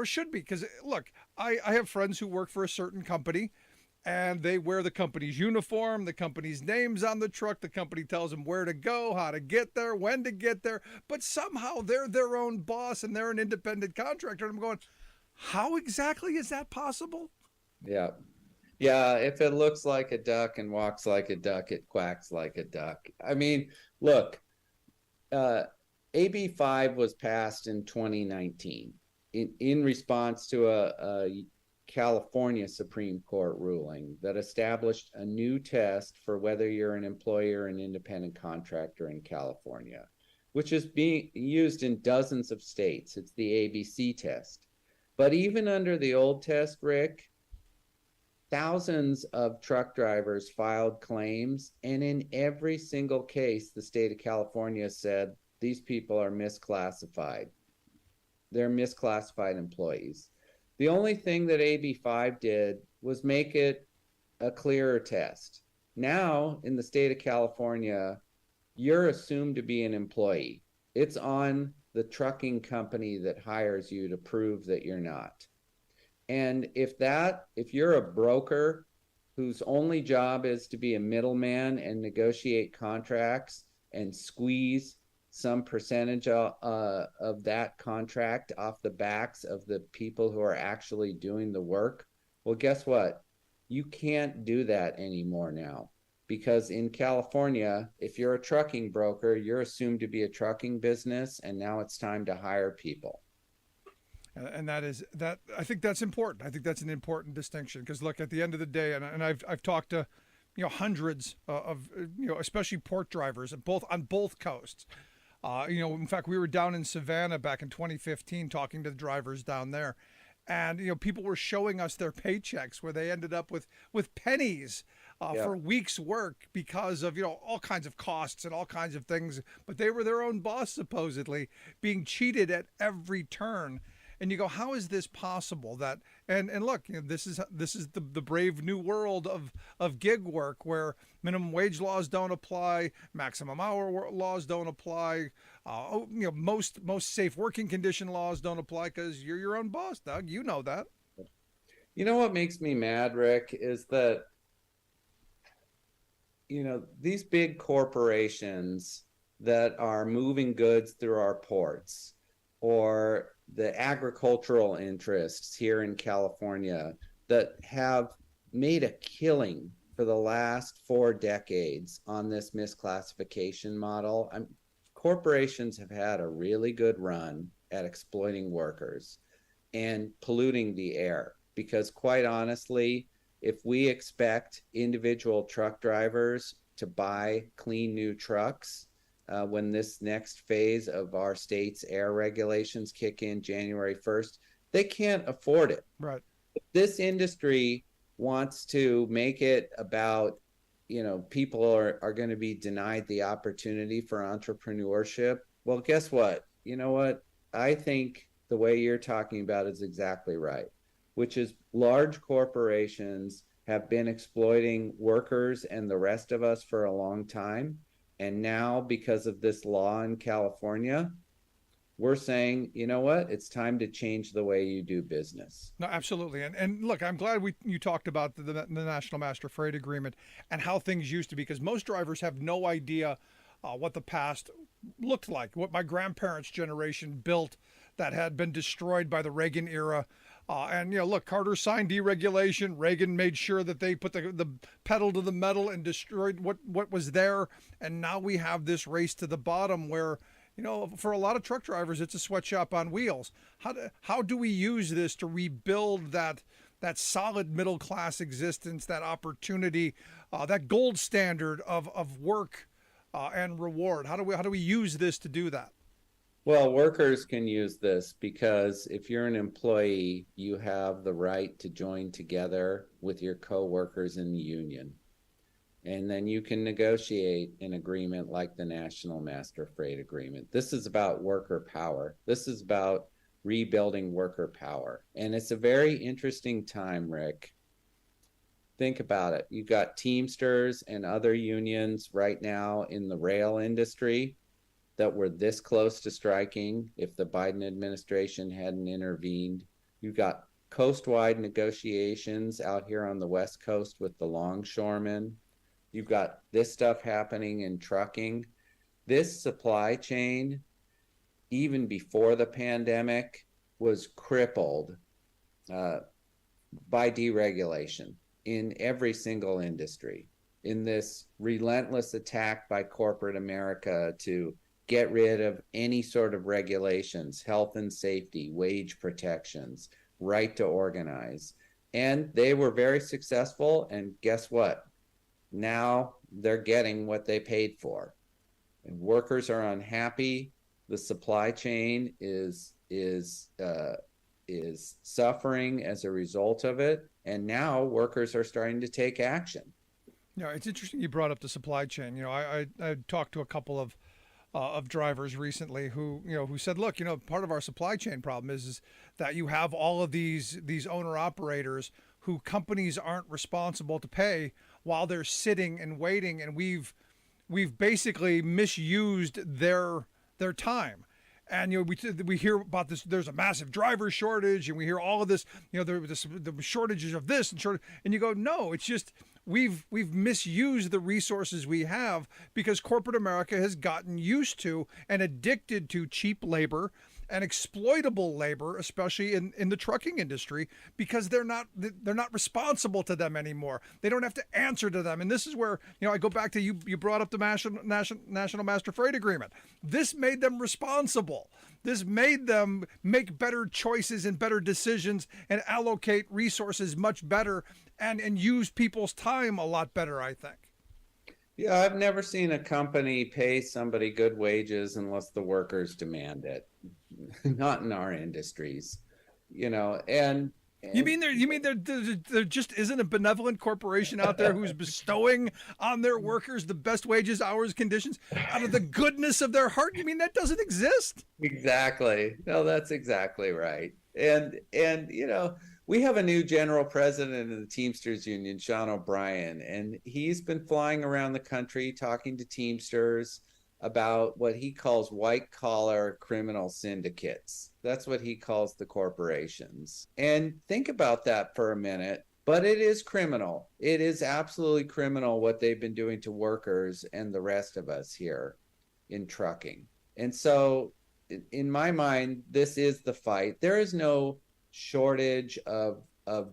should be. Because, look, I have friends who work for a certain company, and they wear the company's uniform, the company's name's on the truck, the company tells them where to go, how to get there, when to get there, but somehow they're their own boss and they're an independent contractor. And I'm going, how exactly is that possible? Yeah. Yeah, if it looks like a duck and walks like a duck, it quacks like a duck. I mean, look, AB 5 was passed in 2019 in response to a California Supreme Court ruling that established a new test for whether you're an employee or an independent contractor in California, which is being used in dozens of states. It's the ABC test. But even under the old test, Rick, thousands of truck drivers filed claims, and in every single case, the state of California said these people are misclassified. They're misclassified employees. The only thing that AB5 did was make it a clearer test. Now, in the state of California, you're assumed to be an employee. It's on the trucking company that hires you to prove that you're not. And if you're a broker whose only job is to be a middleman and negotiate contracts and squeeze some percentage of that contract off the backs of the people who are actually doing the work, well, guess what? You can't do that anymore now. Because in California, if you're a trucking broker, you're assumed to be a trucking business, and now it's time to hire people. And I think that's important. I think that's an important distinction because look, at the end of the day, and I've talked to, hundreds of, especially port drivers on both coasts. In fact, we were down in Savannah back in 2015 talking to the drivers down there, and people were showing us their paychecks where they ended up with pennies for a week's work because of all kinds of costs and all kinds of things. But they were their own boss, supposedly being cheated at every turn. And you go, how is this possible? That and look, this is the brave new world of gig work where minimum wage laws don't apply, maximum hour laws don't apply, most safe working condition laws don't apply because you're your own boss, Doug. You know that. You know what makes me mad, Rick, is that these big corporations that are moving goods through our ports, or the agricultural interests here in California that have made a killing for the last 4 decades on this misclassification model. Corporations have had a really good run at exploiting workers and polluting the air because, quite honestly, if we expect individual truck drivers to buy clean new trucks, when this next phase of our state's air regulations kick in January 1st, they can't afford it. Right. If this industry wants to make it about, people are going to be denied the opportunity for entrepreneurship. Well, guess what? You know what? I think the way you're talking about is exactly right, which is large corporations have been exploiting workers and the rest of us for a long time. And now, because of this law in California, we're saying, you know what? It's time to change the way you do business. No, absolutely. And look, I'm glad you talked about the National Master Freight Agreement and how things used to be, because most drivers have no idea what the past looked like, what my grandparents' generation built that had been destroyed by the Reagan era. Look, Carter signed deregulation. Reagan made sure that they put the pedal to the metal and destroyed what was there. And now we have this race to the bottom where, for a lot of truck drivers, it's a sweatshop on wheels. How do we use this to rebuild that solid middle class existence, that opportunity, that gold standard of work and reward? How do we use this to do that? Well, workers can use this because if you're an employee, you have the right to join together with your co-workers in the union. And then you can negotiate an agreement like the National Master Freight Agreement. This is about worker power. This is about rebuilding worker power. And it's a very interesting time, Rick. Think about it. You've got Teamsters and other unions right now in the rail industry that were this close to striking if the Biden administration hadn't intervened. You've got coast-wide negotiations out here on the West Coast with the longshoremen. You've got this stuff happening in trucking. This supply chain, even before the pandemic, was crippled by deregulation in every single industry, in this relentless attack by corporate America to get rid of any sort of regulations, health and safety, wage protections, right to organize. And they were very successful. And guess what? Now they're getting what they paid for. And workers are unhappy. The supply chain is suffering as a result of it. And now workers are starting to take action. You know, it's interesting you brought up the supply chain. You know, I talked to a couple of drivers recently who said, look, part of our supply chain problem is that you have all of these owner operators who companies aren't responsible to pay while they're sitting and waiting, and we've basically misused their time. And we hear about this. There's a massive driver shortage, and we hear all of this. The shortages of this and you go, no, it's just we've misused the resources we have because corporate America has gotten used to and addicted to cheap labor and exploitable labor, especially in the trucking industry, because they're not responsible to them anymore. They don't have to answer to them. And this is where, I go back to you brought up the National Master Freight Agreement. This made them responsible. This made them make better choices and better decisions and allocate resources much better and use people's time a lot better, I think. Yeah, I've never seen a company pay somebody good wages unless the workers demand it. Not in our industries, and you mean there just isn't a benevolent corporation out there who's bestowing on their workers the best wages, hours, conditions out of the goodness of their heart? You mean that doesn't exist? Exactly. No, that's exactly right. And we have a new general president of the Teamsters Union, Sean O'Brien, and he's been flying around the country talking to Teamsters about what he calls white-collar criminal syndicates. That's what he calls the corporations. And think about that for a minute. But it is criminal. It is absolutely criminal what they've been doing to workers and the rest of us here in trucking. And so, in my mind, this is the fight. There is no shortage of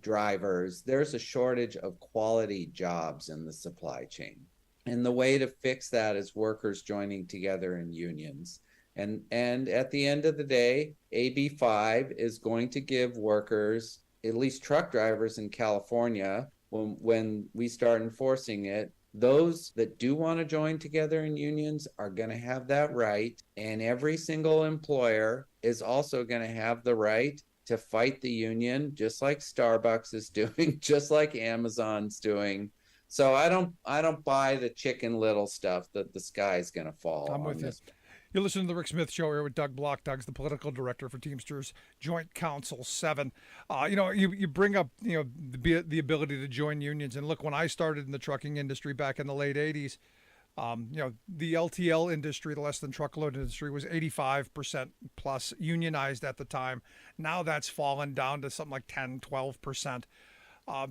drivers. There's a shortage of quality jobs in the supply chain. And the way to fix that is workers joining together in unions. And at the end of the day, AB 5 is going to give workers, at least truck drivers in California, when we start enforcing it, those that do want to join together in unions are going to have that right. And every single employer is also going to have the right to fight the union, just like Starbucks is doing, just like Amazon's doing. So I don't buy the Chicken Little stuff that the sky's going to fall. I'm with you. You're listening to the Rick Smith Show here with Doug Block. Doug's the political director for Teamsters Joint Council 7. You bring up the ability to join unions, and look, when I started in the trucking industry back in the late 80s, the LTL industry, the less than truckload industry, was 85% plus unionized at the time. Now that's fallen down to something like 10, 12%.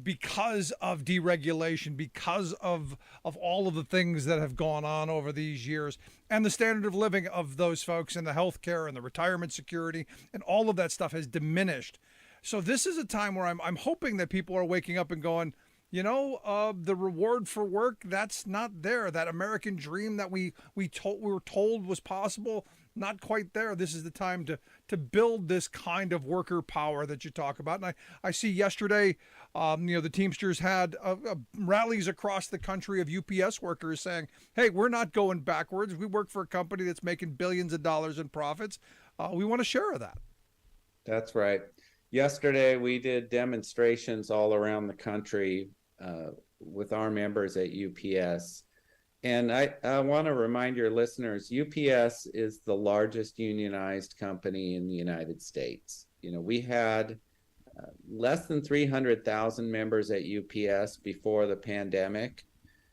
Because of deregulation, because of all of the things that have gone on over these years, and the standard of living of those folks, and the health care and the retirement security and all of that stuff has diminished. So this is a time where I'm hoping that people are waking up and going, the reward for work, that's not there. That American dream that we were told was possible, not quite there. This is the time to build this kind of worker power that you talk about. And I see yesterday, the Teamsters had rallies across the country of UPS workers saying, hey, we're not going backwards. We work for a company that's making billions of dollars in profits. We want a share of that. That's right. Yesterday, we did demonstrations all around the country with our members at UPS. And I want to remind your listeners, UPS is the largest unionized company in the United States. We had less than 300,000 members at UPS before the pandemic.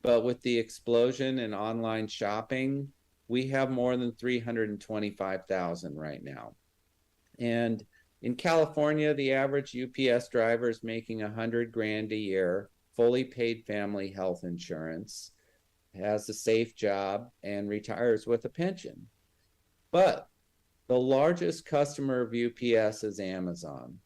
But with the explosion in online shopping, we have more than 325,000 right now. And in California, the average UPS driver is making $100,000 a year, fully paid family health insurance, has a safe job, and retires with a pension. But the largest customer of UPS is Amazon.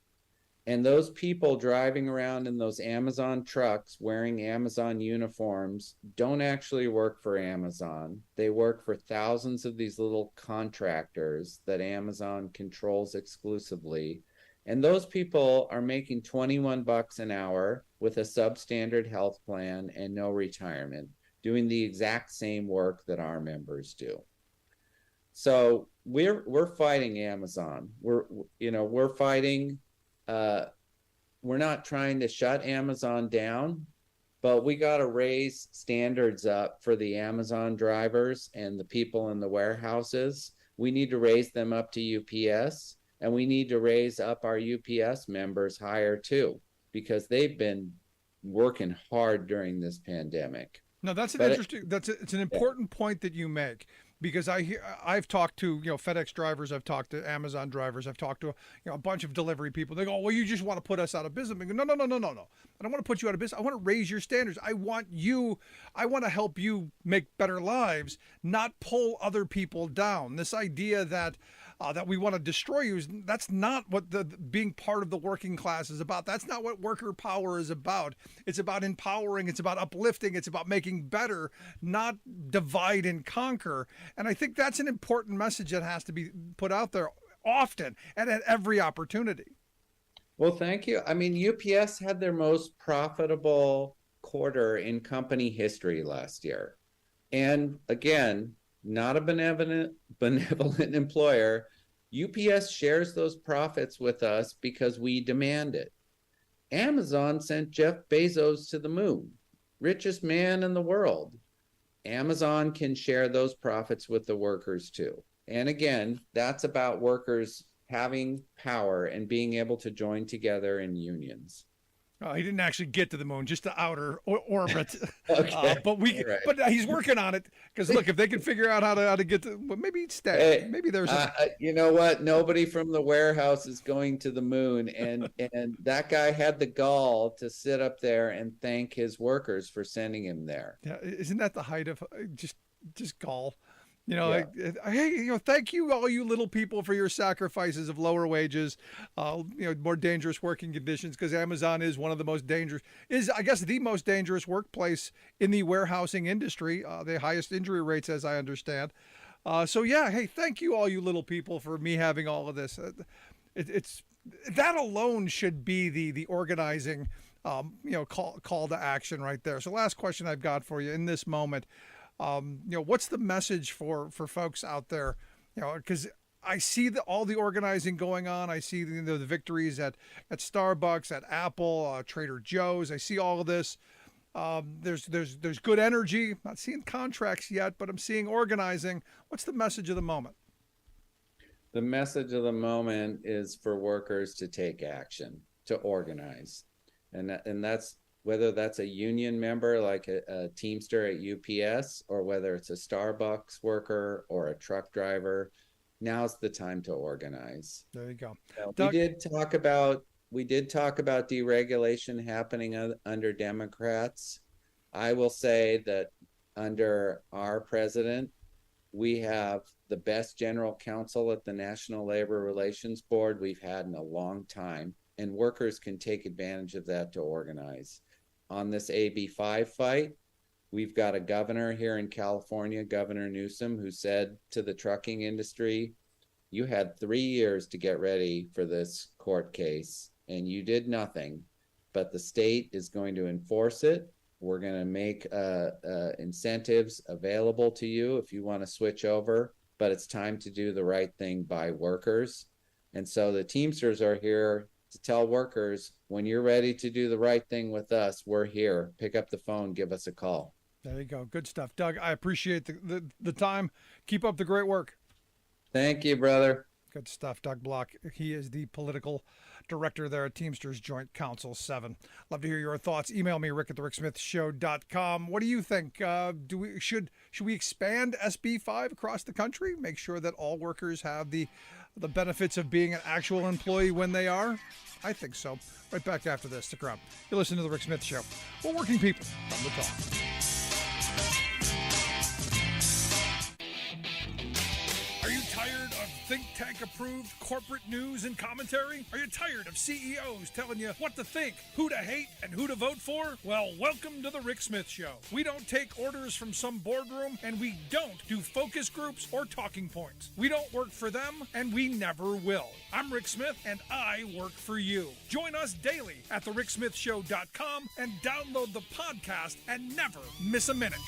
And those people driving around in those Amazon trucks wearing Amazon uniforms don't actually work for Amazon. They work for thousands of these little contractors that Amazon controls exclusively. And those people are making $21 an hour with a substandard health plan and no retirement, doing the exact same work that our members do. So we're fighting Amazon. We're fighting trying to shut Amazon down, but we got to raise standards up for the Amazon drivers and the people in the warehouses. We need to raise them up to UPS, and we need to raise up our UPS members higher too, because they've been working hard during this pandemic. No, it's an important point that you make, because I've talked to, FedEx drivers, I've talked to Amazon drivers, I've talked to, a bunch of delivery people. They go, well, you just want to put us out of business. I go, no. I don't want to put you out of business. I want to raise your standards. I want to help you make better lives, not pull other people down. This idea that we want to destroy you, that's not what being part of the working class is about. That's not what worker power is about. It's about empowering. It's about uplifting. It's about making better, not divide and conquer. And I think that's an important message that has to be put out there often and at every opportunity. Well, thank you. I mean, UPS had their most profitable quarter in company history last year. And again, not a benevolent employer. UPS shares those profits with us because we demand it. Amazon sent Jeff Bezos to the moon, richest man in the world. Amazon can share those profits with the workers too. And again, that's about workers having power and being able to join together in unions. He didn't actually get to the moon, just the outer orbit. Okay. But he's working on it, because look, if they can figure out how to get to, well, maybe he'd stay. Hey, maybe there's you know what? Nobody from the warehouse is going to the moon, and that guy had the gall to sit up there and thank his workers for sending him there. Yeah, isn't that the height of just gall? Yeah. Hey, thank you, all you little people, for your sacrifices of lower wages, more dangerous working conditions, because Amazon is one of the most dangerous, I guess, the most dangerous workplace in the warehousing industry, the highest injury rates, as I understand. Hey, thank you, all you little people, for me having all of this. It's that alone should be the organizing, call to action right there. So last question I've got for you in this moment. What's the message for folks out there? Because I see all the organizing going on. I see the victories at Starbucks, at Apple, Trader Joe's. I see all of this. There's good energy. Not seeing contracts yet, but I'm seeing organizing. What's the message of the moment? The message of the moment is for workers to take action, to organize, and that's whether that's a union member like a Teamster at UPS, or whether it's a Starbucks worker or a truck driver. Now's the time to organize. There you go. We did talk about deregulation happening under Democrats. I will say that under our president, we have the best general counsel at the National Labor Relations Board we've had in a long time, and workers can take advantage of that to organize. On this AB5 fight, we've got a governor here in California, Governor Newsom, who said to the trucking industry, you had 3 years to get ready for this court case, and you did nothing, but the state is going to enforce it. We're going to make incentives available to you if you want to switch over, but it's time to do the right thing by workers. And so the Teamsters are here to tell workers, when you're ready to do the right thing with us, we're here. Pick up the phone, give us a call. There you go. Good stuff. Doug, I appreciate the time. Keep up the great work. Thank you, brother. Good stuff. Doug Block. He is the political director there at Teamsters Joint Council 7. Love to hear your thoughts. Email me, rick@thericksmithshow.com. What do you think? Should we expand SB5 across the country? Make sure that all workers have the benefits of being an actual employee when they are? I think so. Right back after this. Stick around. You're listening to The Rick Smith Show. We're working people on the talk. Are you tired of think tank approved corporate news and commentary? Are you tired of CEOs telling you what to think, who to hate, and who to vote for? Well, welcome to the Rick Smith Show. We don't take orders from some boardroom, and we don't do focus groups or talking points. We don't work for them, and we never will. I'm Rick Smith, and I work for you. Join us daily at thericksmithshow.com and download the podcast and never miss a minute.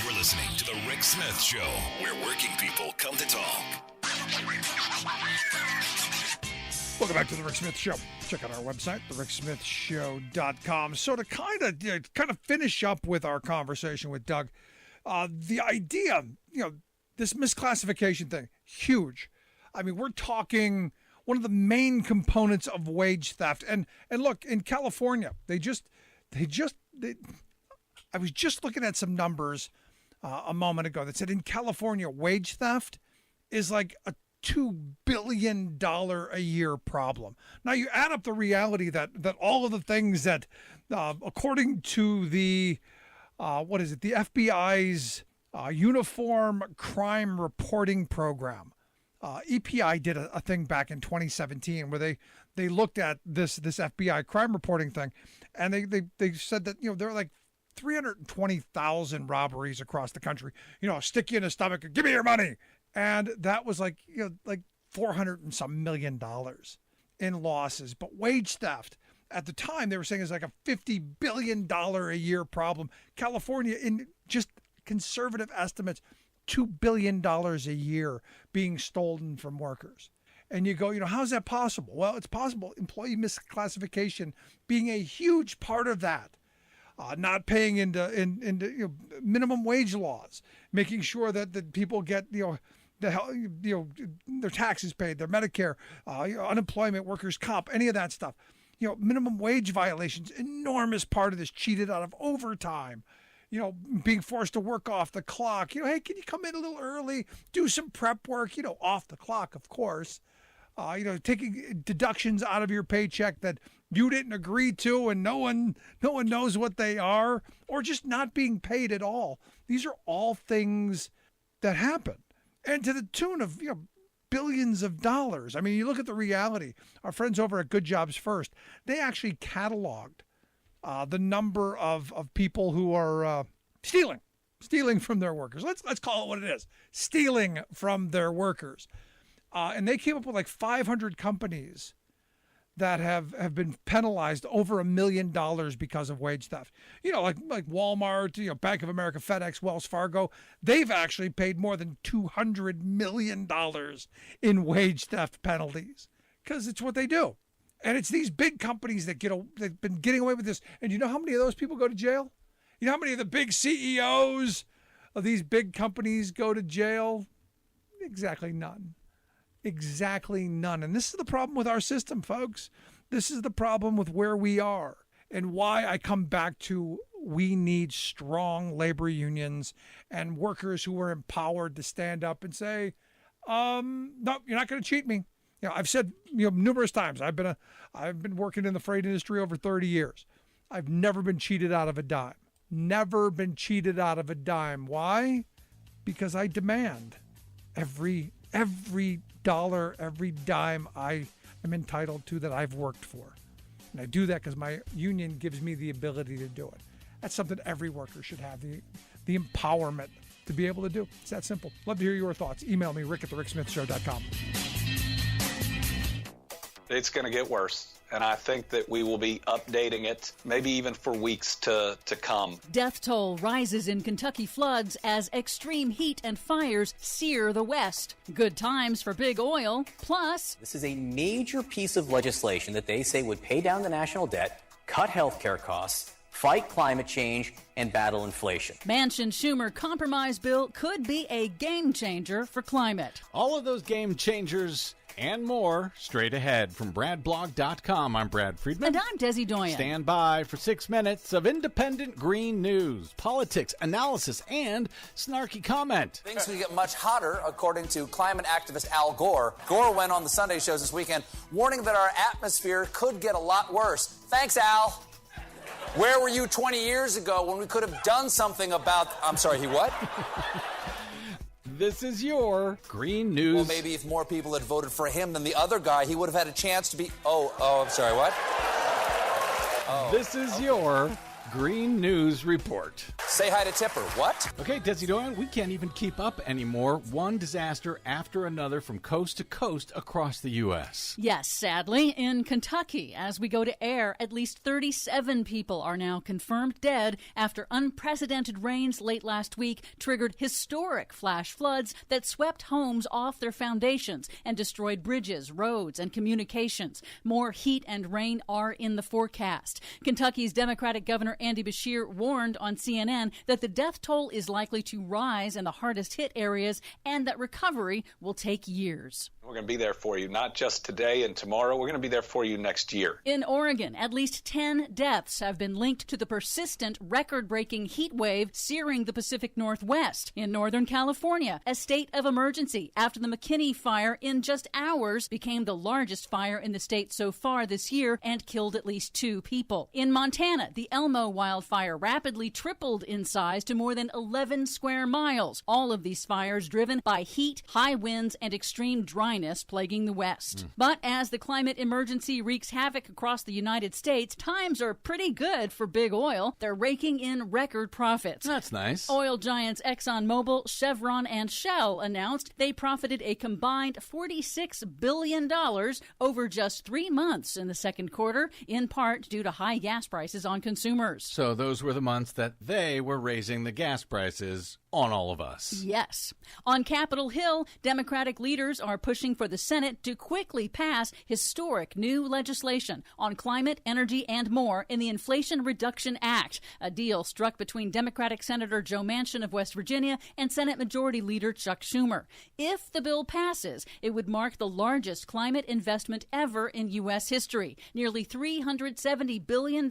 You're listening to The Rick Smith Show, where working people come to talk. Welcome back to the Rick Smith Show. Check out our website, thericksmithshow.com. So to kind of finish up with our conversation with Doug, the idea, this misclassification thing, huge. I mean, we're talking one of the main components of wage theft. And look, in California, I was just looking at some numbers a moment ago that said in California, wage theft is like a $2 billion a year problem. Now you add up the reality that all of the things that, according to the, the FBI's Uniform Crime Reporting Program, EPI did a thing back in 2017 where they looked at this FBI crime reporting thing, and they said that there are like 320,000 robberies across the country. Stick you in the stomach and give me your money. And that was like 400 and some million dollars in losses. But wage theft at the time, they were saying is like a $50 billion a year problem. California, in just conservative estimates, $2 billion a year being stolen from workers. And you go, how's that possible? Well, it's possible. Employee misclassification being a huge part of that. Not paying into minimum wage laws, making sure that people get their taxes paid, their Medicare, unemployment, workers' comp, any of that stuff. Minimum wage violations, enormous part of this, cheated out of overtime. Being forced to work off the clock. Hey, can you come in a little early, do some prep work? Off the clock, of course. Taking deductions out of your paycheck that you didn't agree to, and no one knows what they are, or just not being paid at all. These are all things that happen, and to the tune of billions of dollars. I mean, you look at the reality. Our friends over at Good Jobs First, they actually cataloged the number of people who are stealing from their workers. Let's call it what it is: stealing from their workers. And they came up with like 500 companies that have been penalized over $1 million because of wage theft. Like Walmart, Bank of America, FedEx, Wells Fargo, they've actually paid more than $200 million in wage theft penalties because it's what they do. And it's these big companies that they've been getting away with this. And you know how many of those people go to jail? You know how many of the big CEOs of these big companies go to jail? Exactly none. Exactly none. And this is the problem with our system, folks. This is the problem with where we are and why I come back to we need strong labor unions and workers who are empowered to stand up and say, no, you're not going to cheat me. I've said numerous times, I've been working in the freight industry over 30 years. I've never been cheated out of a dime. Never been cheated out of a dime. Why? Because I demand every dollar, every dime I am entitled to that I've worked for. And I do that because my union gives me the ability to do it. That's something every worker should have, the empowerment to be able to do. It's that simple. Love to hear your thoughts. Email me, rick@thericksmithshow.com. It's going to get worse. And I think that we will be updating it, maybe even for weeks to come. Death toll rises in Kentucky floods as extreme heat and fires sear the West. Good times for big oil. Plus, this is a major piece of legislation that they say would pay down the national debt, cut health care costs, fight climate change, and battle inflation. Manchin Schumer compromise bill could be a game changer for climate. All of those game changers and more straight ahead from BradBlog.com. I'm Brad Friedman. And I'm Desi Doyen. Stand by for 6 minutes of independent green news, politics, analysis, and snarky comment. Things could get much hotter, according to climate activist Al Gore. Gore went on the Sunday shows this weekend, warning that our atmosphere could get a lot worse. Thanks, Al. Where were you 20 years ago when we could have done something about... I'm sorry, he what? This is your green news. Well, maybe if more people had voted for him than the other guy, he would have had a chance to be... Oh, I'm sorry, what? This is your Green News Report. Say hi to Tipper. What? Okay, Desi Doyen, we can't even keep up anymore. One disaster after another from coast to coast across the U.S. Yes, sadly, in Kentucky, as we go to air, at least 37 people are now confirmed dead after unprecedented rains late last week triggered historic flash floods that swept homes off their foundations and destroyed bridges, roads, and communications. More heat and rain are in the forecast. Kentucky's Democratic Governor Andy Beshear warned on CNN that the death toll is likely to rise in the hardest hit areas and that recovery will take years. We're going to be there for you, not just today and tomorrow. We're going to be there for you next year. In Oregon, at least 10 deaths have been linked to the persistent, record-breaking heat wave searing the Pacific Northwest. In Northern California, a state of emergency after the McKinney fire in just hours became the largest fire in the state so far this year and killed at least 2 people. In Montana, the Elmo wildfire rapidly tripled in size to more than 11 square miles. All of these fires driven by heat, high winds, and extreme dryness plaguing the West. But as the climate emergency wreaks havoc across the United States, times are pretty good for big oil. They're raking in record profits. That's nice. Oil giants ExxonMobil, Chevron, and Shell announced they profited a combined $46 billion over just 3 months in the second quarter, in part due to high gas prices on consumers. So those were the months that they were raising the gas prices on all of us. Yes. On Capitol Hill, Democratic leaders are pushing for the Senate to quickly pass historic new legislation on climate, energy, and more in the Inflation Reduction Act, a deal struck between Democratic Senator Joe Manchin of West Virginia and Senate Majority Leader Chuck Schumer. If the bill passes, it would mark the largest climate investment ever in U.S. history, nearly $370 billion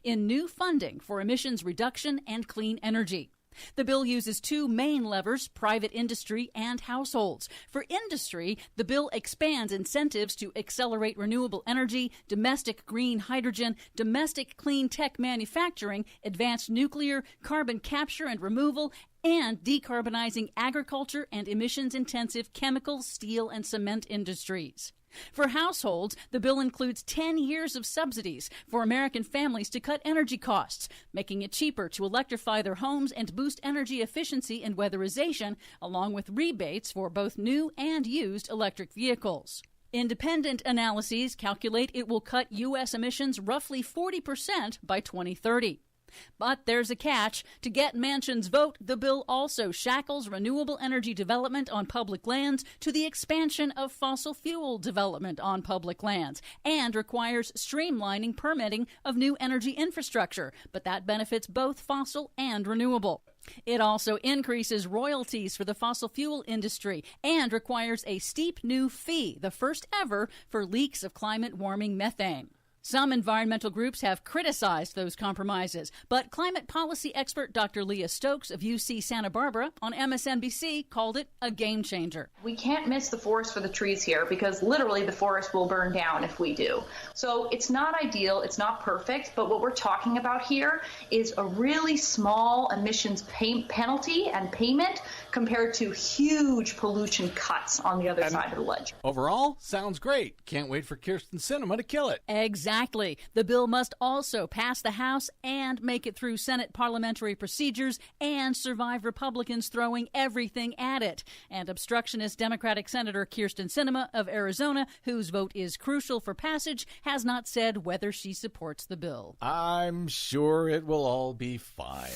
in new funding for emissions reduction and clean energy. The bill uses 2 main levers, private industry and households. For industry, the bill expands incentives to accelerate renewable energy, domestic green hydrogen, domestic clean tech manufacturing, advanced nuclear, carbon capture and removal, and decarbonizing agriculture and emissions-intensive chemical, steel, and cement industries. For households, the bill includes 10 years of subsidies for American families to cut energy costs, making it cheaper to electrify their homes and boost energy efficiency and weatherization, along with rebates for both new and used electric vehicles. Independent analyses calculate it will cut U.S. emissions roughly 40% by 2030. But there's a catch. To get Manchin's vote, the bill also shackles renewable energy development on public lands to the expansion of fossil fuel development on public lands and requires streamlining permitting of new energy infrastructure, but that benefits both fossil and renewable. It also increases royalties for the fossil fuel industry and requires a steep new fee, the first ever, for leaks of climate-warming methane. Some environmental groups have criticized those compromises, but climate policy expert Dr. Leah Stokes of UC Santa Barbara on MSNBC called it a game changer. We can't miss the forest for the trees here because literally the forest will burn down if we do. So it's not ideal, it's not perfect, but what we're talking about here is a really small emissions penalty and payment compared to huge pollution cuts on the other side of the ledger. Overall, sounds great. Can't wait for Kirsten Sinema to kill it. Exactly. The bill must also pass the House and make it through Senate parliamentary procedures and survive Republicans throwing everything at it. And obstructionist Democratic Senator Kirsten Sinema of Arizona, whose vote is crucial for passage, has not said whether she supports the bill. I'm sure it will all be fine.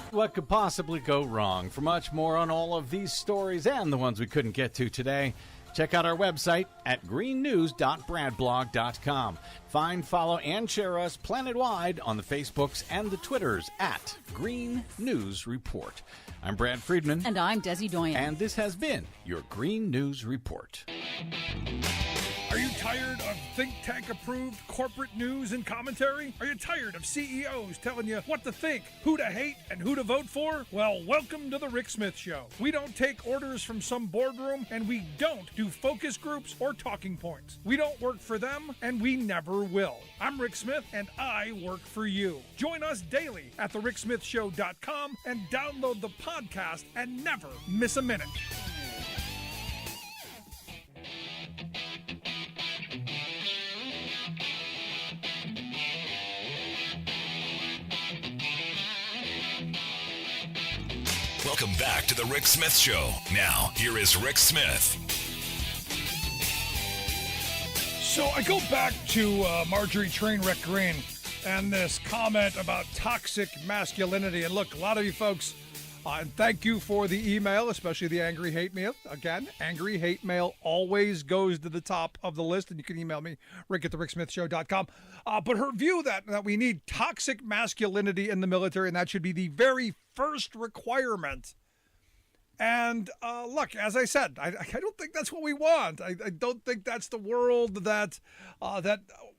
What could possibly go wrong? For much more on all of these stories and the ones we couldn't get to today, check out our website at greennews.bradblog.com. Find, follow, and share us planet-wide on the Facebooks and the Twitters at Green News Report. I'm Brad Friedman. And I'm Desi Doyen. And this has been your Green News Report. Are you tired of think tank approved corporate news and commentary? Are you tired of CEOs telling you what to think, who to hate, and who to vote for? Well, welcome to the Rick Smith Show. We don't take orders from some boardroom, and we don't do focus groups or talking points. We don't work for them, and we never will. I'm Rick Smith, and I work for you. Join us daily at thericksmithshow.com and download the podcast and never miss a minute. Welcome back to the Rick Smith Show. Now, here is Rick Smith. So I go back to Marjorie Trainwreck Green and this comment about toxic masculinity. And look, a lot of you folks, and thank you for the email, especially the angry hate mail. Again, angry hate mail always goes to the top of the list, and you can email me, rick@thericksmithshow.com. But her view that we need toxic masculinity in the military, and that should be the very first requirement. And look, as I said, I don't think that's what we want. I don't think that's the world that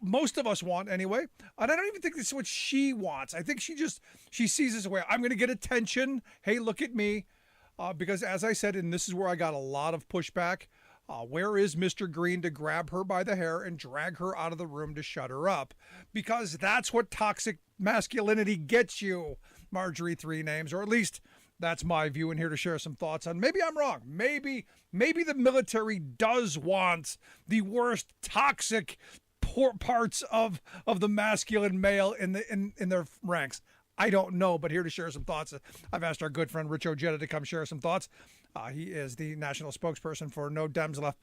most of us want anyway. And I don't even think this is what she wants. I think she sees this way. I'm going to get attention. Hey, look at me. Because as I said, and this is where I got a lot of pushback, where is Mr. Green to grab her by the hair and drag her out of the room to shut her up? Because that's what toxic masculinity gets you, Marjorie Three Names, or at least that's my view, and here to share some thoughts on. Maybe I'm wrong. Maybe the military does want the worst toxic parts of the masculine male in their ranks. I don't know, but here to share some thoughts. I've asked our good friend Rich Ojeda to come share some thoughts. He is the national spokesperson for No Dems Left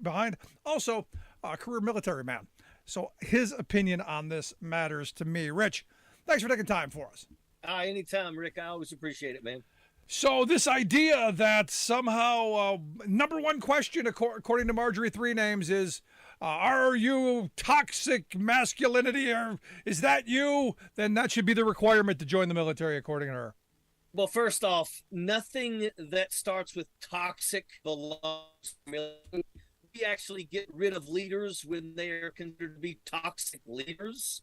Behind. Also, a career military man. So his opinion on this matters to me. Rich, thanks for taking time for us. Anytime, Rick. I always appreciate it, man. So this idea that somehow number one question, according to Marjorie Three Names, is, are you toxic masculinity, or is that you? Then that should be the requirement to join the military, according to her. Well, first off, nothing that starts with toxic belongs to the military. We actually get rid of leaders when they are considered to be toxic leaders.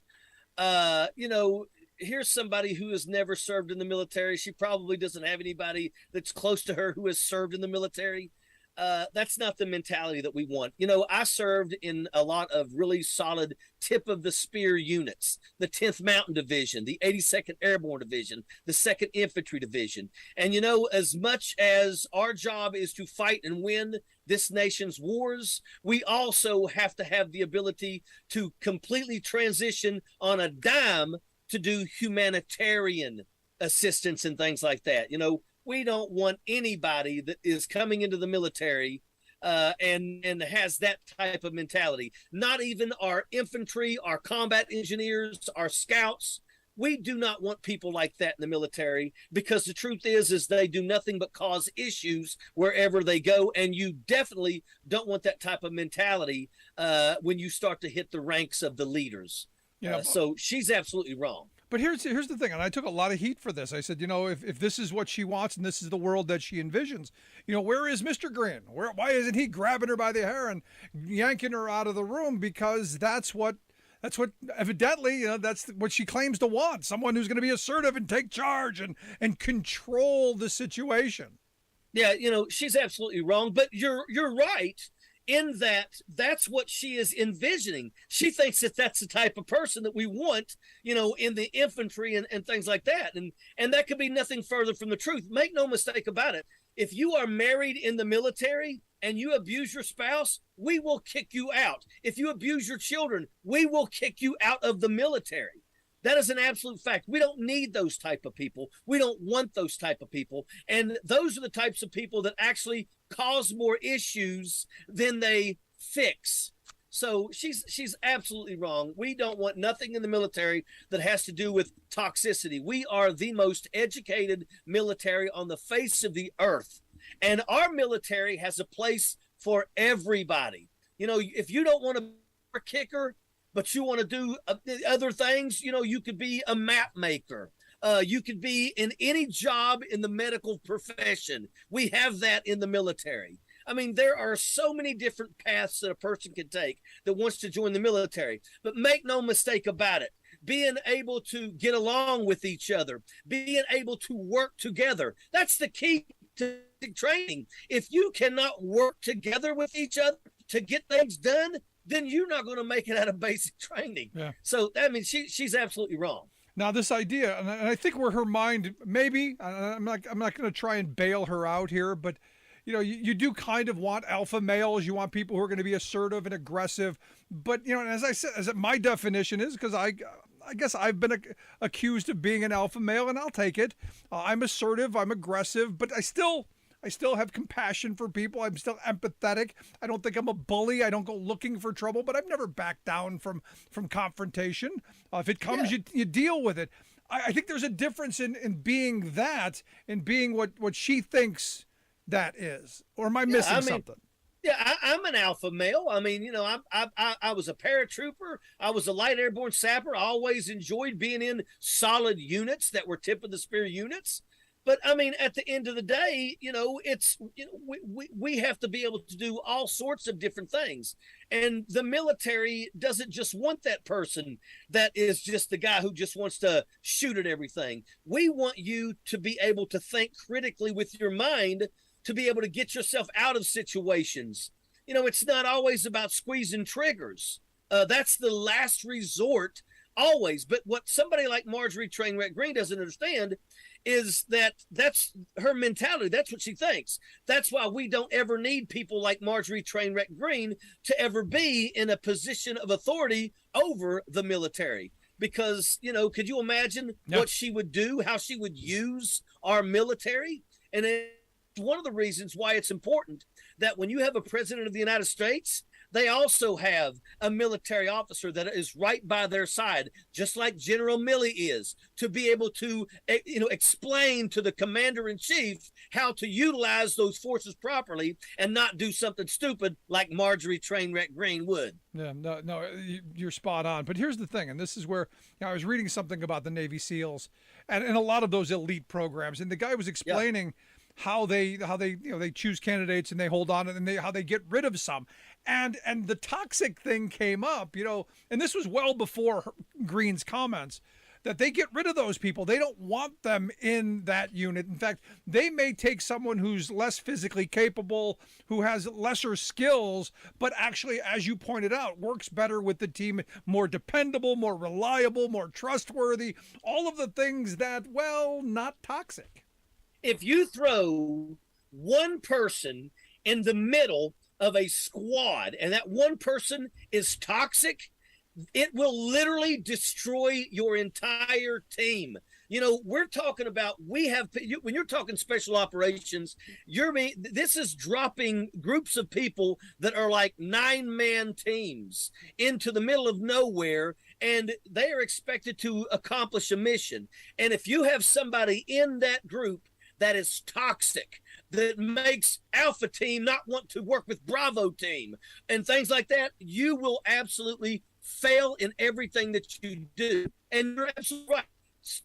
Here's somebody who has never served in the military. She probably doesn't have anybody that's close to her who has served in the military. That's not the mentality that we want. I served in a lot of really solid tip of the spear units, the 10th Mountain Division, the 82nd Airborne Division, the 2nd Infantry Division. And, as much as our job is to fight and win this nation's wars, we also have to have the ability to completely transition on a dime to do humanitarian assistance and things like that. We don't want anybody that is coming into the military and has that type of mentality. Not even our infantry, our combat engineers, our scouts. We do not want people like that in the military, because the truth is they do nothing but cause issues wherever they go. And you definitely don't want that type of mentality when you start to hit the ranks of the leaders. So she's absolutely wrong. But here's the thing, and I took a lot of heat for this. I said, if this is what she wants and this is the world that she envisions, where is Mr. Green? Why isn't he grabbing her by the hair and yanking her out of the room? Because that's what evidently, that's what she claims to want. Someone who's going to be assertive and take charge and control the situation. Yeah, she's absolutely wrong, but you're right. In that's what she is envisioning. She thinks that that's the type of person that we want, in the infantry and things like that. And that could be nothing further from the truth. Make no mistake about it. If you are married in the military and you abuse your spouse, we will kick you out. If you abuse your children, we will kick you out of the military. That is an absolute fact. We don't need those type of people. We don't want those type of people. And those are the types of people that actually cause more issues than they fix. So she's absolutely wrong. We don't want nothing in the military that has to do with toxicity. We are the most educated military on the face of the earth. And our military has a place for everybody. If you don't want to be a kicker, but you want to do other things, you could be a map maker. You could be in any job in the medical profession. We have that in the military. I mean, there are so many different paths that a person can take that wants to join the military. But make no mistake about it. Being able to get along with each other, being able to work together, that's the key to training. If you cannot work together with each other to get things done, then you're not going to make it out of basic training. Yeah. So, she's absolutely wrong. Now, this idea, and I think where her mind, maybe, I'm not going to try and bail her out here, but, you do kind of want alpha males. You want people who are going to be assertive and aggressive. But, and as I said, my definition is, because I I guess I've been accused of being an alpha male, and I'll take it. I'm assertive, I'm aggressive, but I still have compassion for people. I'm still empathetic. I don't think I'm a bully. I don't go looking for trouble, but I've never backed down from confrontation. If it comes, you deal with it. I think there's a difference in being that and being what she thinks that is. Or am I missing something? Yeah, I'm an alpha male. I mean, you know, I was a paratrooper. I was a light airborne sapper. I always enjoyed being in solid units that were tip of the spear units. But I mean, at the end of the day, you know, we have to be able to do all sorts of different things. And the military doesn't just want that person that is just the guy who just wants to shoot at everything. We want you to be able to think critically with your mind, to be able to get yourself out of situations. You know, it's not always about squeezing triggers. That's the last resort always. But what somebody like Marjorie Trainwreck Green doesn't understand is that that's her mentality. That's what she thinks. That's why we don't ever need people like Marjorie Trainwreck Green to ever be in a position of authority over the military. Because, you know, could you imagine what she would do, how she would use our military? And it's one of the reasons why it's important that when you have a president of the United States, they also have a military officer that is right by their side, just like General Milley is, to be able to, you know, explain to the commander-in-chief how to utilize those forces properly and not do something stupid like Marjorie Trainwreck Green would. Yeah, no, you're spot on. But here's the thing, and this is where I was reading something about the Navy SEALs and a lot of those elite programs, and the guy was explaining how they they choose candidates and they hold on and how they get rid of some. And the toxic thing came up, and this was well before Green's comments, that they get rid of those people. They don't want them in that unit. In fact, they may take someone who's less physically capable, who has lesser skills, but actually, as you pointed out, works better with the team, more dependable, more reliable, more trustworthy, all of the things that, not toxic. If you throw one person in the middle of a squad and that one person is toxic, it will literally destroy your entire team. We're talking about, when you're talking special operations, this is dropping groups of people that are like 9-man teams into the middle of nowhere, and they are expected to accomplish a mission. And if you have somebody in that group that is toxic, that makes Alpha Team not want to work with Bravo Team and things like that, you will absolutely fail in everything that you do. And you're absolutely right.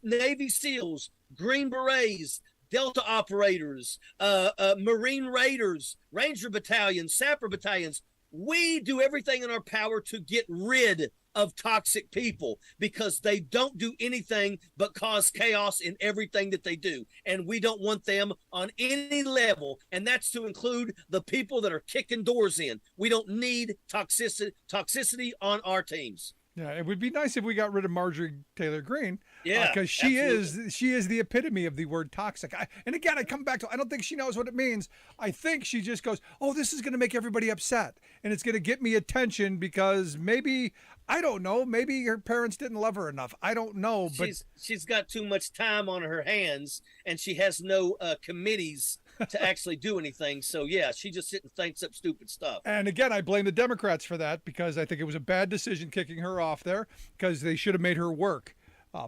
Navy SEALs, Green Berets, Delta operators, Marine Raiders, Ranger battalions, Sapper battalions, we do everything in our power to get rid of toxic people because they don't do anything but cause chaos in everything that they do. And we don't want them on any level. And that's to include the people that are kicking doors in. We don't need toxicity on our teams. Yeah, it would be nice if we got rid of Marjorie Taylor Greene. Yeah, because she is the epitome of the word toxic. And again, I come back to, I don't think she knows what it means. I think she just goes, oh, this is going to make everybody upset. And it's going to get me attention because maybe, I don't know, maybe her parents didn't love her enough. I don't know. But she's got too much time on her hands and she has no committees to actually do anything. So yeah, she just sits and thinks up stupid stuff. And again, I blame the Democrats for that because I think it was a bad decision kicking her off there because they should have made her work.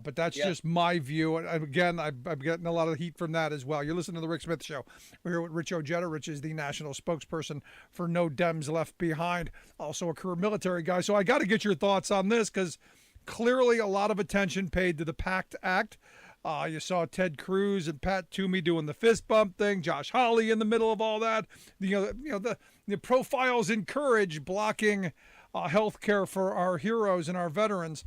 But that's just my view. And again, I'm getting a lot of heat from that as well. You're listening to The Rick Smith Show. We're here with Rich Ojeda. Rich is the national spokesperson for No Dems Left Behind, also a career military guy. So I got to get your thoughts on this because clearly a lot of attention paid to the PACT Act. You saw Ted Cruz and Pat Toomey doing the fist bump thing, Josh Hawley in the middle of all that. The profiles encourage blocking health care for our heroes and our veterans.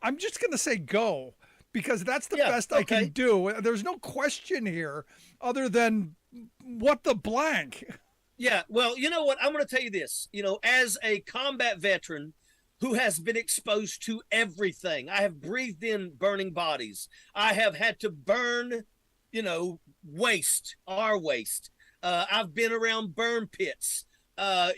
I'm just going to say go because that's the best I can do. There's no question here other than what the blank. Yeah, well, you know what? I'm going to tell you this. As a combat veteran who has been exposed to everything, I have breathed in burning bodies. I have had to burn, waste, our waste. I've been around burn pits.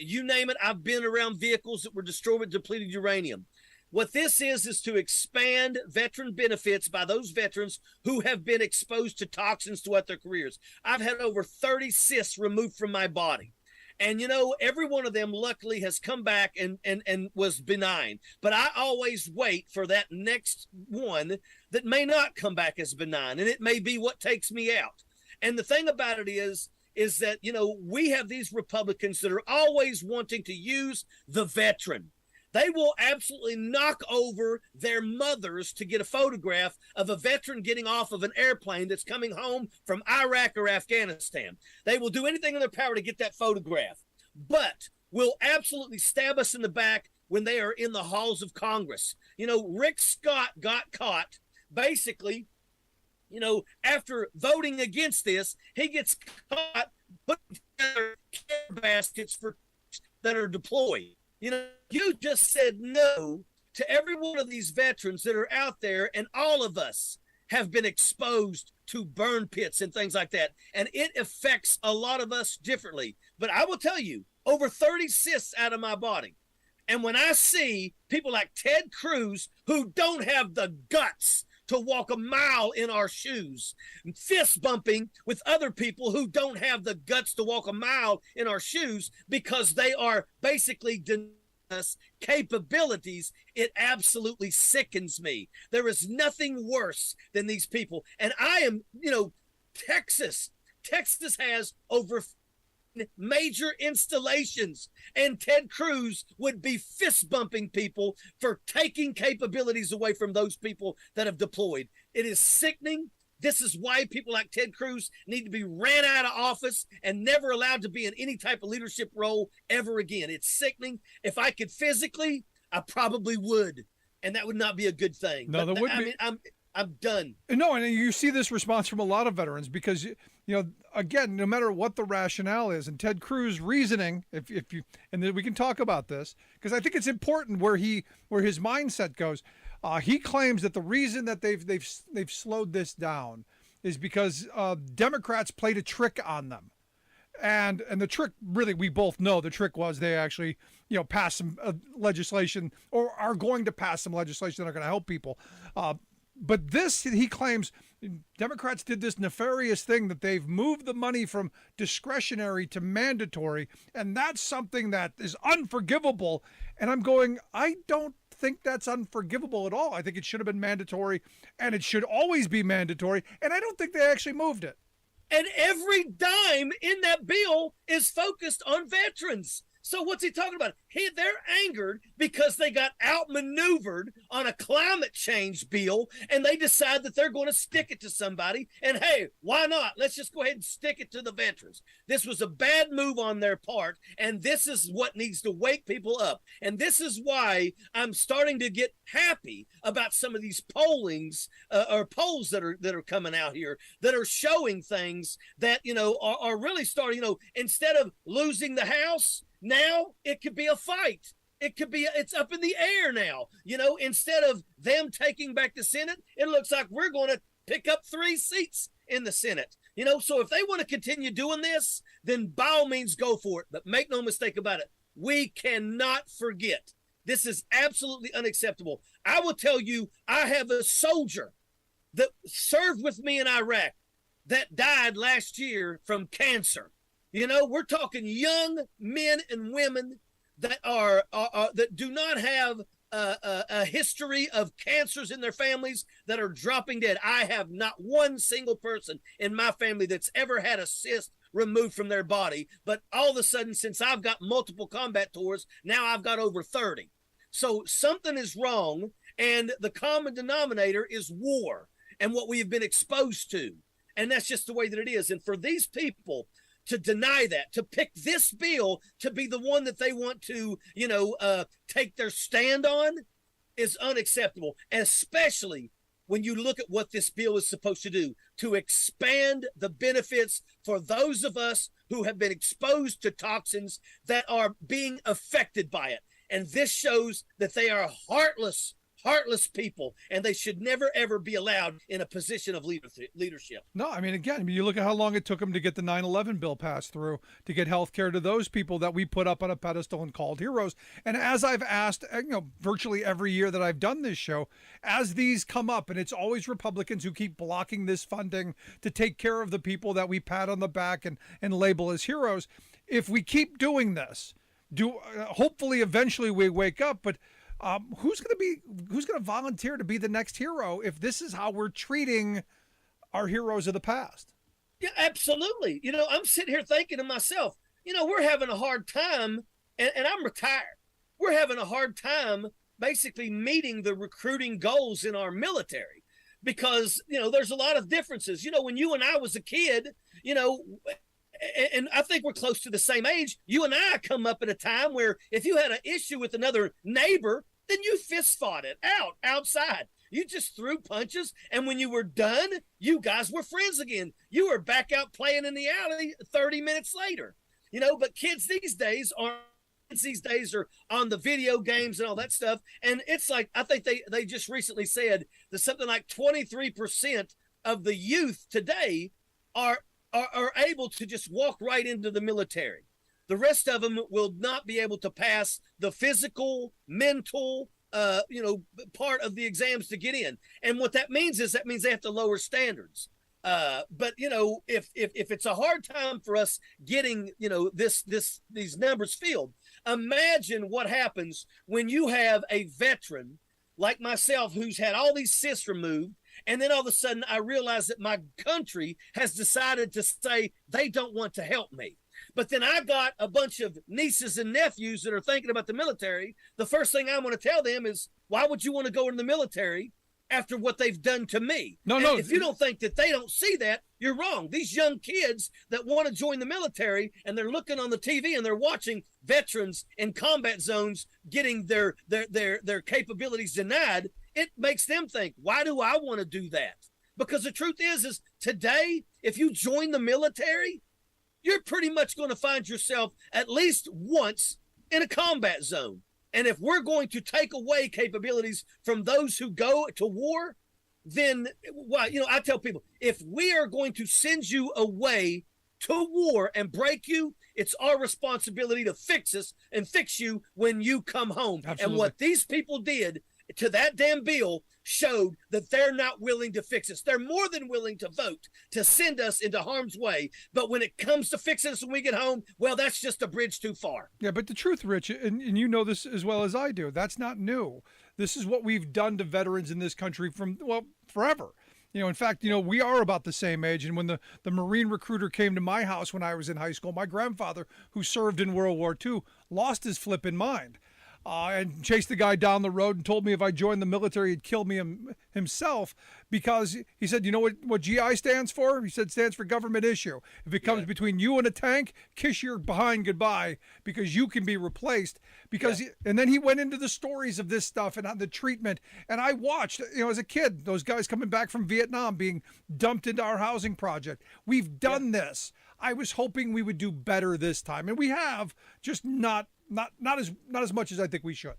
You name it, I've been around vehicles that were destroyed with depleted uranium. What this is to expand veteran benefits by those veterans who have been exposed to toxins throughout their careers. I've had over 30 cysts removed from my body. And, you know, every one of them luckily has come back and was benign. But I always wait for that next one that may not come back as benign. And it may be what takes me out. And the thing about it is that, you know, we have these Republicans that are always wanting to use the veteran. They will absolutely knock over their mothers to get a photograph of a veteran getting off of an airplane that's coming home from Iraq or Afghanistan. They will do anything in their power to get that photograph, but will absolutely stab us in the back when they are in the halls of Congress. You know, Rick Scott got caught basically, you know, after voting against this, he gets caught putting together care baskets for that are deployed. You know, you just said no to every one of these veterans that are out there, and all of us have been exposed to burn pits and things like that. And it affects a lot of us differently. But I will tell you, over 30 cysts out of my body. And when I see people like Ted Cruz, who don't have the guts to walk a mile in our shoes, fist bumping with other people who don't have the guts to walk a mile in our shoes because they are basically denying us capabilities, it absolutely sickens me. There is nothing worse than these people. And I am, you know, Texas has over major installations, and Ted Cruz would be fist bumping people for taking capabilities away from those people that have deployed. It is sickening. This is why people like Ted Cruz need to be ran out of office and never allowed to be in any type of leadership role ever again. It's sickening. If I could physically, I probably would, and that would not be a good thing. No, but there would I be. mean, I'm done. No, and you see this response from a lot of veterans because, you know, again, no matter what the rationale is, and Ted Cruz reasoning, if you, and then we can talk about this because I think it's important where his mindset goes. He claims that the reason that they've slowed this down is because Democrats played a trick on them, and the trick, really, we both know the trick was they actually, you know, passed some legislation or are going to pass some legislation that are going to help people. But this, he claims, Democrats did this nefarious thing that they've moved the money from discretionary to mandatory, and that's something that is unforgivable. And I'm going, I don't think that's unforgivable at all. I think it should have been mandatory, and it should always be mandatory, and I don't think they actually moved it. And every dime in that bill is focused on veterans. So what's he talking about? They're angered because they got outmaneuvered on a climate change bill, and they decide that they're going to stick it to somebody. And hey, why not? Let's just go ahead and stick it to the veterans. This was a bad move on their part, and this is what needs to wake people up. And this is why I'm starting to get happy about some of these polls that are coming out here that are showing things that, you know, are really starting, you know, instead of losing the House, now it could be a fight. It's up in the air now. You know, instead of them taking back the Senate, it looks like we're going to pick up 3 seats in the Senate. You know, so if they want to continue doing this, then by all means go for it. But make no mistake about it, we cannot forget. This is absolutely unacceptable. I will tell you, I have a soldier that served with me in Iraq that died last year from cancer. You know, we're talking young men and women that that do not have a history of cancers in their families that are dropping dead. I have not one single person in my family that's ever had a cyst removed from their body. But all of a sudden, since I've got multiple combat tours, now I've got over 30. So something is wrong, and the common denominator is war and what we have been exposed to. And that's just the way that it is. And for these people to deny that, to pick this bill to be the one that they want to, you know, take their stand on is unacceptable, especially when you look at what this bill is supposed to do, to expand the benefits for those of us who have been exposed to toxins that are being affected by it. And this shows that they are heartless heartless people, and they should never, ever be allowed in a position of leadership. No, I mean, again, you look at how long it took them to get the 9/11 bill passed through to get health care to those people that we put up on a pedestal and called heroes. And as I've asked, virtually every year that I've done this show, as these come up, and it's always Republicans who keep blocking this funding to take care of the people that we pat on the back and label as heroes. If we keep doing this, hopefully eventually we wake up, but who's going to volunteer to be the next hero if this is how we're treating our heroes of the past? Yeah, absolutely. I'm sitting here thinking to myself, we're having a hard time, and I'm retired. We're having a hard time basically meeting the recruiting goals in our military because, there's a lot of differences. When you and I was a kid, and I think we're close to the same age, you and I come up at a time where if you had an issue with another neighbor, then you fist fought it outside. You just threw punches, and when you were done, you guys were friends again. You were back out playing in the alley 30 minutes later. But kids these days are on the video games and all that stuff. And it's like, I think they just recently said that something like 23% of the youth today are able to just walk right into the military. The rest of them will not be able to pass the physical, mental, part of the exams to get in. And what that means is they have to lower standards. But if it's a hard time for us getting, these numbers filled, imagine what happens when you have a veteran like myself who's had all these cysts removed. And then all of a sudden I realize that my country has decided to say they don't want to help me. But then I got a bunch of nieces and nephews that are thinking about the military. The first thing I'm going to tell them is, why would you want to go in the military after what they've done to me? No. If you don't think that they don't see that, you're wrong. These young kids that want to join the military and they're looking on the TV and they're watching veterans in combat zones getting their capabilities denied, it makes them think, why do I want to do that? Because the truth is today, if you join the military, you're pretty much going to find yourself at least once in a combat zone. And if we're going to take away capabilities from those who go to war, then, I tell people, if we are going to send you away to war and break you, it's our responsibility to fix you when you come home. Absolutely. And what these people did to that damn bill showed that they're not willing to fix us. They're more than willing to vote to send us into harm's way. But when it comes to fixing us when we get home, well, that's just a bridge too far. Yeah, but the truth, Rich, and you know this as well as I do, that's not new. This is what we've done to veterans in this country forever. In fact, we are about the same age. And when the Marine recruiter came to my house when I was in high school, my grandfather, who served in World War II, lost his flipping mind. And chased the guy down the road and told me if I joined the military, he'd kill me himself, because he said, you know what GI stands for? He said, it stands for government issue. If it comes between you and a tank, kiss your behind goodbye, because you can be replaced. And then he went into the stories of this stuff and the treatment. And I watched, as a kid, those guys coming back from Vietnam being dumped into our housing project. We've done this. I was hoping we would do better this time, and we have, just not as much as I think we should.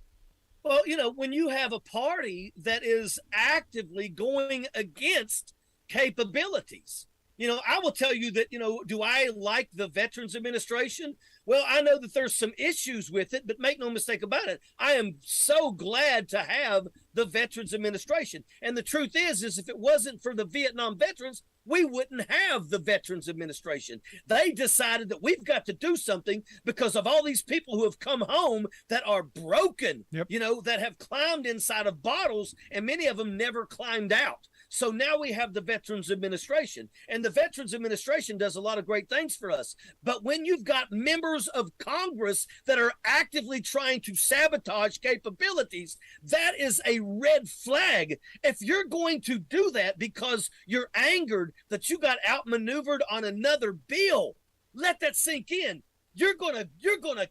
Well, when you have a party that is actively going against capabilities, I will tell you that, do I like the Veterans Administration? Well, I know that there's some issues with it, but make no mistake about it, I am so glad to have the Veterans Administration. And the truth is if it wasn't for the Vietnam veterans, we wouldn't have the Veterans Administration. They decided that we've got to do something because of all these people who have come home that are broken, that have climbed inside of bottles, and many of them never climbed out. So now we have the Veterans Administration, and the Veterans Administration does a lot of great things for us. But when you've got members of Congress that are actively trying to sabotage capabilities, that is a red flag. If you're going to do that because you're angered that you got outmaneuvered on another bill, let that sink in. You're gonna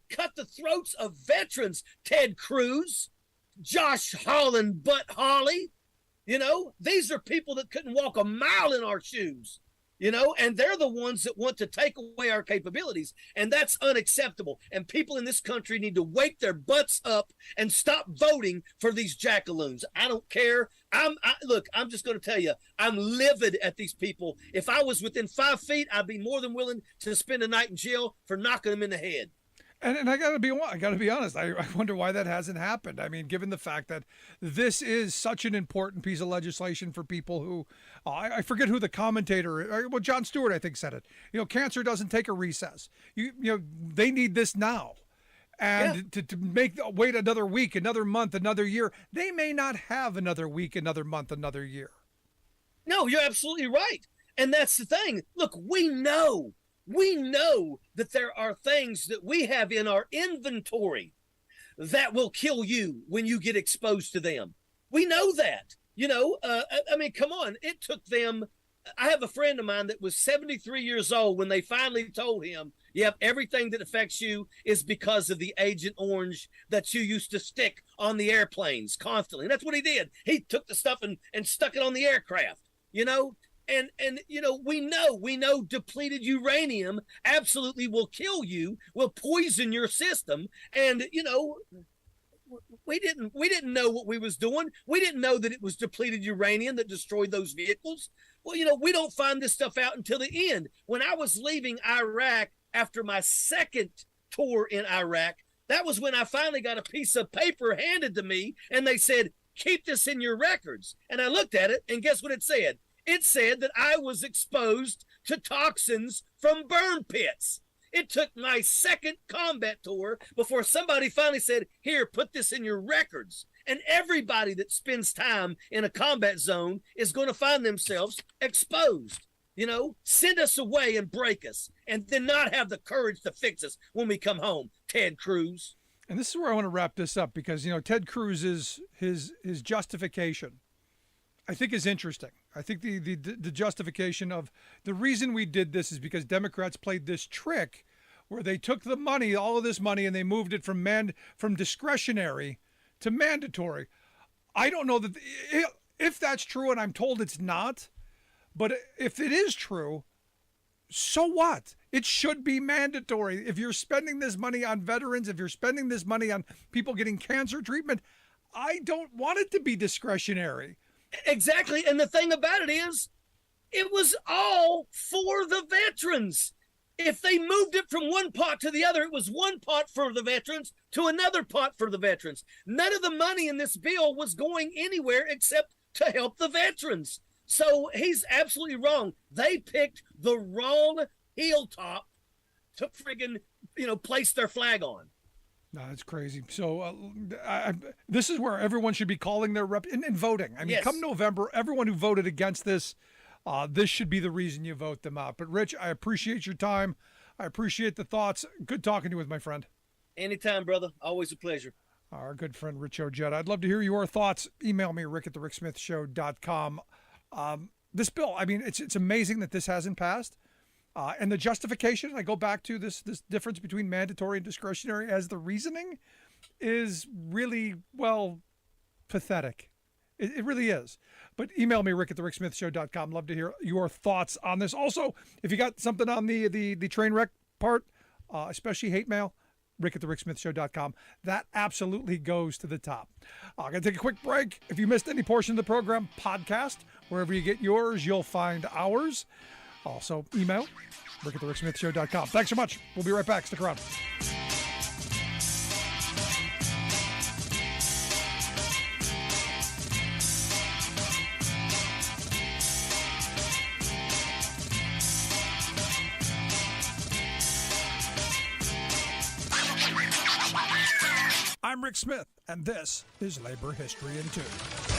cut the throats of veterans, Ted Cruz, Josh Holland, Butt Holly. These are people that couldn't walk a mile in our shoes. and they're the ones that want to take away our capabilities, and that's unacceptable. And people in this country need to wake their butts up and stop voting for these jackaloons. I don't care. Look, I'm just going to tell you, I'm livid at these people. If I was within 5 feet, I'd be more than willing to spend a night in jail for knocking them in the head. And I gotta be honest. I wonder why that hasn't happened. I mean, given the fact that this is such an important piece of legislation for people who, I forget who the commentator. Well, Jon Stewart, I think, said it. Cancer doesn't take a recess. They need this now, and to wait another week, another month, another year. They may not have another week, another month, another year. No, you're absolutely right, and that's the thing. Look, we know that there are things that we have in our inventory that will kill you when you get exposed to them. We know that, I mean, come on. It took them. I have a friend of mine that was 73 years old when they finally told him, yep, everything that affects you is because of the Agent Orange that you used to stick on the airplanes constantly. And that's what he did. He took the stuff and stuck it on the aircraft, And we know depleted uranium absolutely will kill you, will poison your system. And we didn't know what we was doing. We didn't know that it was depleted uranium that destroyed those vehicles. Well, we don't find this stuff out until the end. When I was leaving Iraq after my second tour in Iraq, that was when I finally got a piece of paper handed to me, and they said, "Keep this in your records." And I looked at it, and guess what it said? It said that I was exposed to toxins from burn pits. It took my second combat tour before somebody finally said, "Here, put this in your records." And everybody that spends time in a combat zone is going to find themselves exposed. Send us away and break us, and then not have the courage to fix us when we come home, Ted Cruz. And this is where I want to wrap this up, because, Ted Cruz's his justification, I think, is interesting. I think the justification of the reason we did this is because Democrats played this trick where they took the money, all of this money, and they moved it from discretionary to mandatory. I don't know that if that's true, and I'm told it's not. But if it is true, so what? It should be mandatory. If you're spending this money on veterans, if you're spending this money on people getting cancer treatment, I don't want it to be discretionary. Exactly. And the thing about it is, it was all for the veterans. If they moved it from one pot to the other, it was one pot for the veterans to another pot for the veterans. None of the money in this bill was going anywhere except to help the veterans. So he's absolutely wrong. They picked the wrong hilltop to friggin', place their flag on. No, that's crazy. So this is where everyone should be calling their rep and voting. I mean, Come November, everyone who voted against this, this should be the reason you vote them out. But Rich, I appreciate your time. I appreciate the thoughts. Good talking to you with my friend. Anytime, brother. Always a pleasure. Our good friend Rich Ojeda. I'd love to hear your thoughts. Email me, rick@thericksmithshow.com. This bill, I mean, it's amazing that this hasn't passed. And the justification, I go back to this difference between mandatory and discretionary as the reasoning is really, pathetic. It really is. But email me, rick@thericksmithshow.com. Love to hear your thoughts on this. Also, if you got something on the train wreck part, especially hate mail, rick@thericksmithshow.com. That absolutely goes to the top. I'm going to take a quick break. If you missed any portion of the program, podcast, wherever you get yours, you'll find ours. Also, email, rick@thericksmithshow.com. Thanks so much. We'll be right back. Stick around. I'm Rick Smith, and this is Labor History in 2.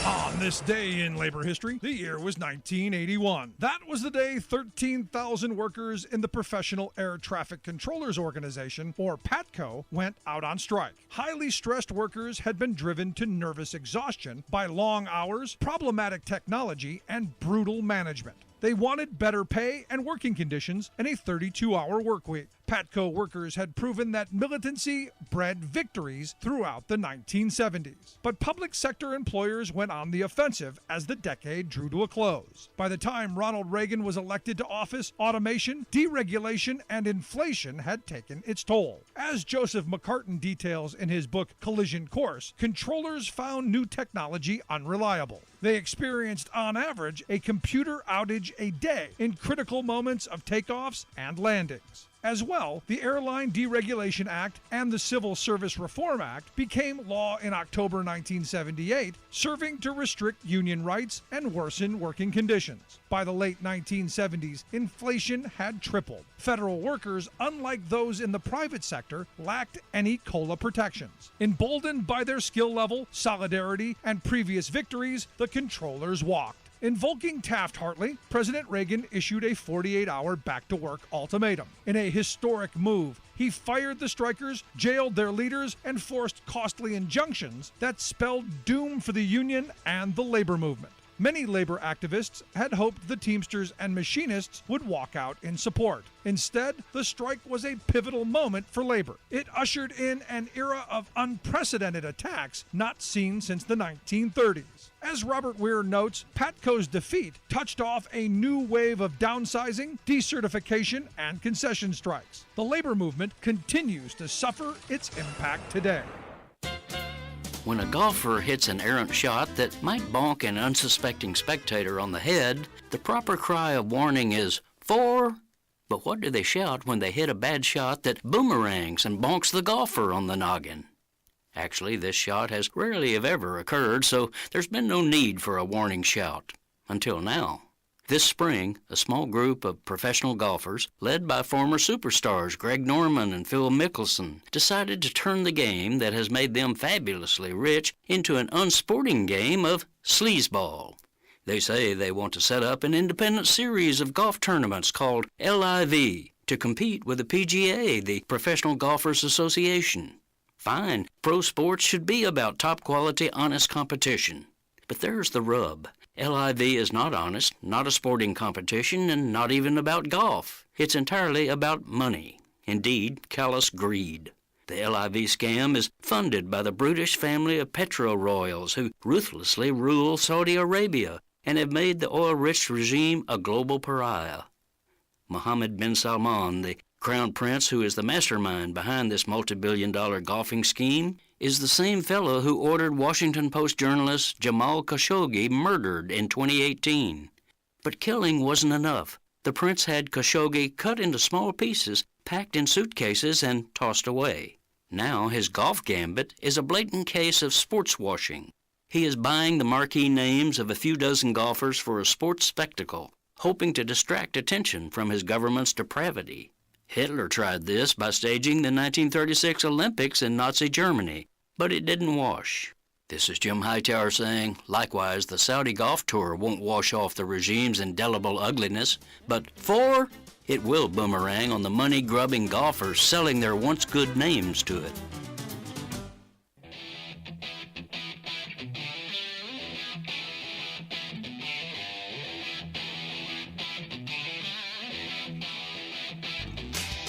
On this day in labor history, the year was 1981. That was the day 13,000 workers in the Professional Air Traffic Controllers Organization, or PATCO, went out on strike. Highly stressed workers had been driven to nervous exhaustion by long hours, problematic technology, and brutal management. They wanted better pay and working conditions and a 32-hour work week. Patco workers had proven that militancy bred victories throughout the 1970s. But public sector employers went on the offensive as the decade drew to a close. By the time Ronald Reagan was elected to office, automation, deregulation, and inflation had taken its toll. As Joseph McCartan details in his book Collision Course, controllers found new technology unreliable. They experienced, on average, a computer outage a day in critical moments of takeoffs and landings. As well, the Airline Deregulation Act and the Civil Service Reform Act became law in October 1978, serving to restrict union rights and worsen working conditions. By the late 1970s, inflation had tripled. Federal workers, unlike those in the private sector, lacked any COLA protections. Emboldened by their skill level, solidarity, and previous victories, the controllers walked. Invoking Taft-Hartley, President Reagan issued a 48-hour back-to-work ultimatum. In a historic move, he fired the strikers, jailed their leaders, and forced costly injunctions that spelled doom for the union and the labor movement. Many labor activists had hoped the Teamsters and machinists would walk out in support. Instead, the strike was a pivotal moment for labor. It ushered in an era of unprecedented attacks not seen since the 1930s. As Robert Weir notes, Patco's defeat touched off a new wave of downsizing, decertification, and concession strikes. The labor movement continues to suffer its impact today. When a golfer hits an errant shot that might bonk an unsuspecting spectator on the head, the proper cry of warning is, "4." But what do they shout when they hit a bad shot that boomerangs and bonks the golfer on the noggin? Actually, this shot has rarely if ever occurred, so there's been no need for a warning shout. Until now. This spring, a small group of professional golfers, led by former superstars Greg Norman and Phil Mickelson, decided to turn the game that has made them fabulously rich into an unsporting game of sleazeball. They say they want to set up an independent series of golf tournaments called LIV to compete with the PGA, the Professional Golfers Association. Fine, pro sports should be about top-quality, honest competition. But there's the rub. LIV is not honest, not a sporting competition, and not even about golf. It's entirely about money. Indeed, callous greed. The LIV scam is funded by the brutish family of petro-royals who ruthlessly rule Saudi Arabia and have made the oil-rich regime a global pariah. Mohammed bin Salman, the crown prince who is the mastermind behind this multi-billion-dollar golfing scheme, is the same fellow who ordered Washington Post journalist Jamal Khashoggi murdered in 2018. But killing wasn't enough. The prince had Khashoggi cut into small pieces, packed in suitcases, and tossed away. Now his golf gambit is a blatant case of sports washing. He is buying the marquee names of a few dozen golfers for a sports spectacle, hoping to distract attention from his government's depravity. Hitler tried this by staging the 1936 Olympics in Nazi Germany, but it didn't wash. This is Jim Hightower saying, likewise, the Saudi golf tour won't wash off the regime's indelible ugliness, but it will boomerang on the money-grubbing golfers selling their once good names to it.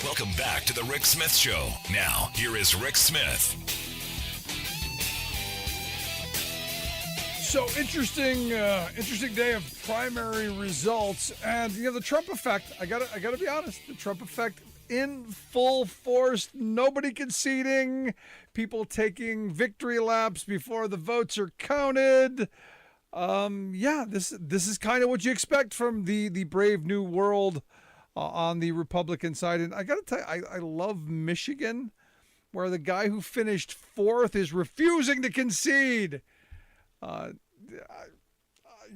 Welcome back to the Rick Smith Show. Now, here is Rick Smith. So interesting day of primary results, and the Trump effect. I gotta be honest. The Trump effect in full force. Nobody conceding. People taking victory laps before the votes are counted. This is kind of what you expect from the brave new world on the Republican side. And I got to tell you, I love Michigan, where the guy who finished fourth is refusing to concede.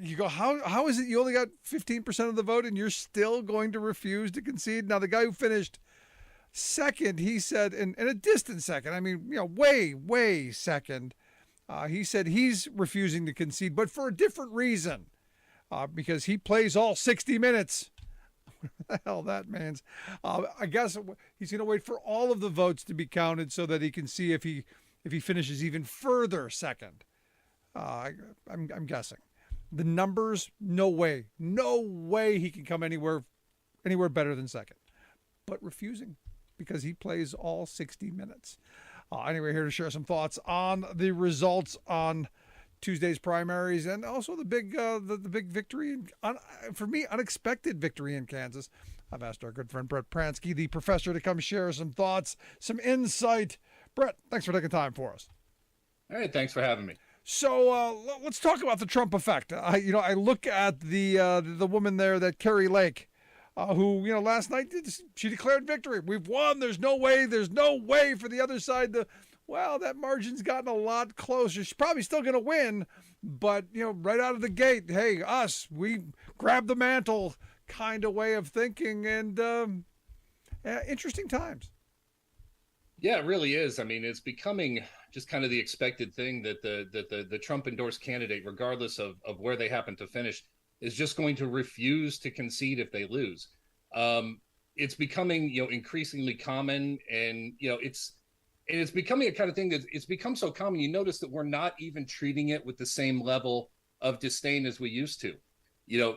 You go, how is it you only got 15% of the vote and you're still going to refuse to concede? Now, the guy who finished second, he said, in a distant second, I mean, way second, he said he's refusing to concede, but for a different reason, because he plays all 60 minutes. The hell that means. I guess he's going to wait for all of the votes to be counted so that he can see if he finishes even further second. I'm guessing. The numbers, no way he can come anywhere better than second. But refusing because he plays all 60 minutes. Anyway, here to share some thoughts on the results on Tuesday's primaries and also the big victory, for me, unexpected victory in Kansas. I've asked our good friend Brett Pransky, the professor, to come share some thoughts, some insight. Brett, thanks for taking time for us. All right, thanks for having me. So let's talk about the Trump effect. I look at the woman there, that Carrie Lake, who last night she declared victory. We've won. There's no way for the other side to. Well, that margin's gotten a lot closer. She's probably still going to win, but right out of the gate, hey, we grab the mantle kind of way of thinking, and interesting times. Yeah, it really is. I mean, it's becoming just kind of the expected thing that the Trump endorsed candidate, regardless of where they happen to finish, is just going to refuse to concede if they lose. It's becoming increasingly common, and it's becoming a kind of thing that it's become so common. You notice that we're not even treating it with the same level of disdain as we used to.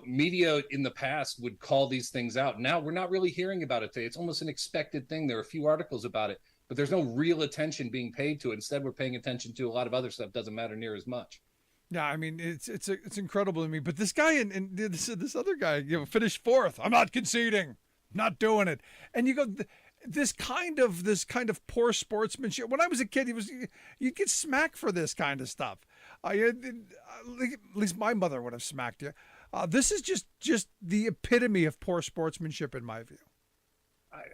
Media in the past would call these things out. Now we're not really hearing about it today. It's almost an expected thing. There are a few articles about it, but there's no real attention being paid to it. Instead, we're paying attention to a lot of other stuff. Doesn't matter near as much. Yeah, I mean, it's incredible to me. But this guy and this other guy, finished fourth. I'm not conceding, not doing it. And you go, this kind of poor sportsmanship. When I was a kid, you'd get smacked for this kind of stuff. At least my mother would have smacked you. This is just the epitome of poor sportsmanship, in my view.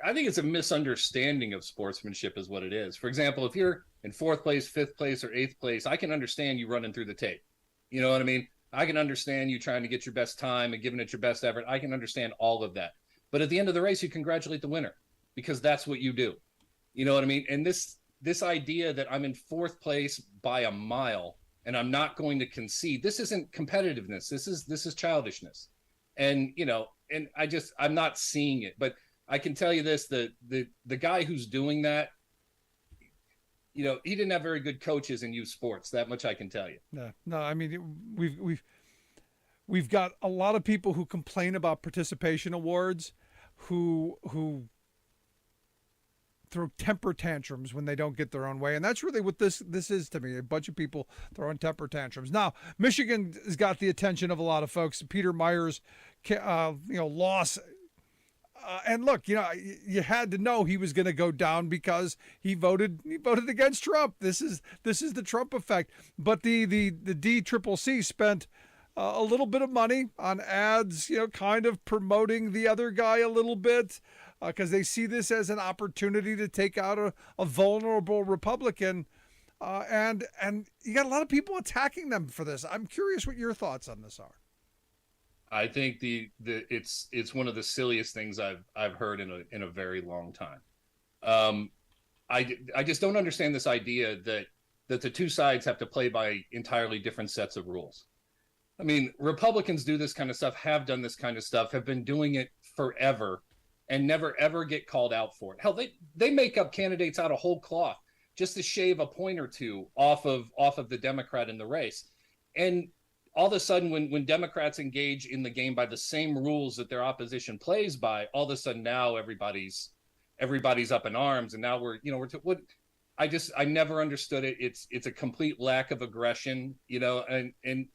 I think it's a misunderstanding of sportsmanship is what it is. For example, if you're in fourth place, fifth place, or eighth place, I can understand you running through the tape. You know what I mean? I can understand you trying to get your best time and giving it your best effort. I can understand all of that. But at the end of the race, you congratulate the winner because that's what you do. You know what I mean? And this idea that I'm in fourth place by a mile and I'm not going to concede, this isn't competitiveness. This is childishness. And, and I'm not seeing it. But I can tell you this, the guy who's doing that, he didn't have very good coaches in youth sports. That much I can tell you. No, I mean, we've got a lot of people who complain about participation awards, who throw temper tantrums when they don't get their own way. And that's really what this is to me, a bunch of people throwing temper tantrums. Now, Michigan has got the attention of a lot of folks. Peter Myers, loss. And look, you had to know he was going to go down because he voted against Trump. This is the Trump effect. But the DCCC spent a little bit of money on ads, kind of promoting the other guy a little bit, because they see this as an opportunity to take out a vulnerable Republican. And you got a lot of people attacking them for this. I'm curious what your thoughts on this are. I think it's one of the silliest things I've heard in a very long time. I just don't understand this idea that the two sides have to play by entirely different sets of rules. I mean, Republicans do this kind of stuff, have done this kind of stuff, have been doing it forever, and never ever get called out for it. Hell, they make up candidates out of whole cloth just to shave a point or two off of the Democrat in the race, and all of a sudden, when Democrats engage in the game by the same rules that their opposition plays by, all of a sudden now everybody's up in arms, and now I never understood it. It's a complete lack of aggression, and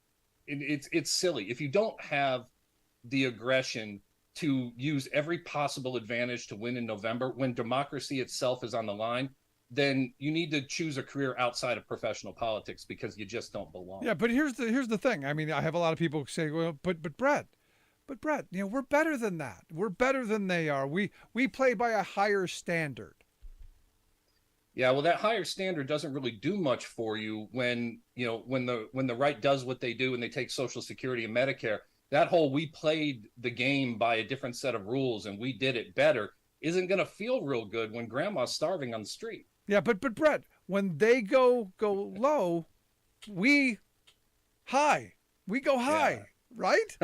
it's silly. If you don't have the aggression to use every possible advantage to win in November, when democracy itself is on the line, then you need to choose a career outside of professional politics because you just don't belong. Yeah, but here's the thing. I mean, I have a lot of people say, well, but Brett, we're better than that. We're better than they are. We play by a higher standard. Yeah, well, that higher standard doesn't really do much for you when the right does what they do and they take Social Security and Medicare. That whole we played the game by a different set of rules and we did it better isn't going to feel real good when grandma's starving on the street. Yeah, but Brett, when they go low, we go high, right?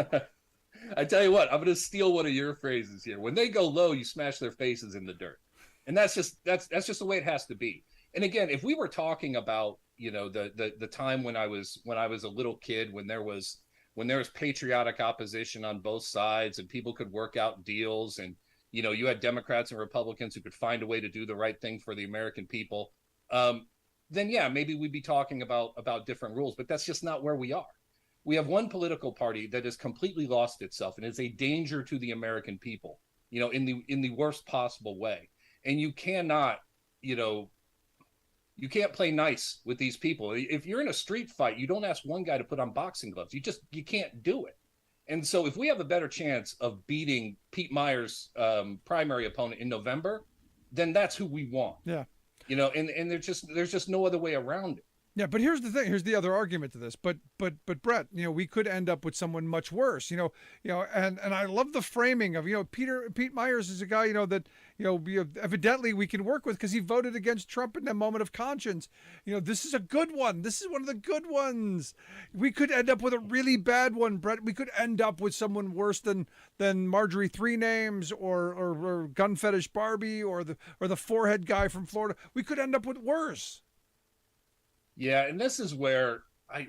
I tell you what, I'm going to steal one of your phrases here. When they go low, you smash their faces in the dirt, and that's just the way it has to be. And again, if we were talking about the time when I was a little kid, when there was patriotic opposition on both sides, and people could work out deals, and you had Democrats and Republicans who could find a way to do the right thing for the American people, then yeah, maybe we'd be talking about different rules, but that's just not where we are. We have one political party that has completely lost itself and is a danger to the American people, in the worst possible way. And you cannot, you can't play nice with these people. If you're in a street fight, you don't ask one guy to put on boxing gloves. You can't do it. And so if we have a better chance of beating Pete Meyer's primary opponent in November, then that's who we want. Yeah. And there's just no other way around it. Yeah, but here's the thing. Here's the other argument to this. But Brett, we could end up with someone much worse. And I love the framing of Pete Myers is a guy that evidently we can work with because he voted against Trump in a moment of conscience. This is a good one. This is one of the good ones. We could end up with a really bad one, Brett. We could end up with someone worse than Marjorie Three Names or Gun Fetish Barbie or the forehead guy from Florida. We could end up with worse. Yeah, and this is where I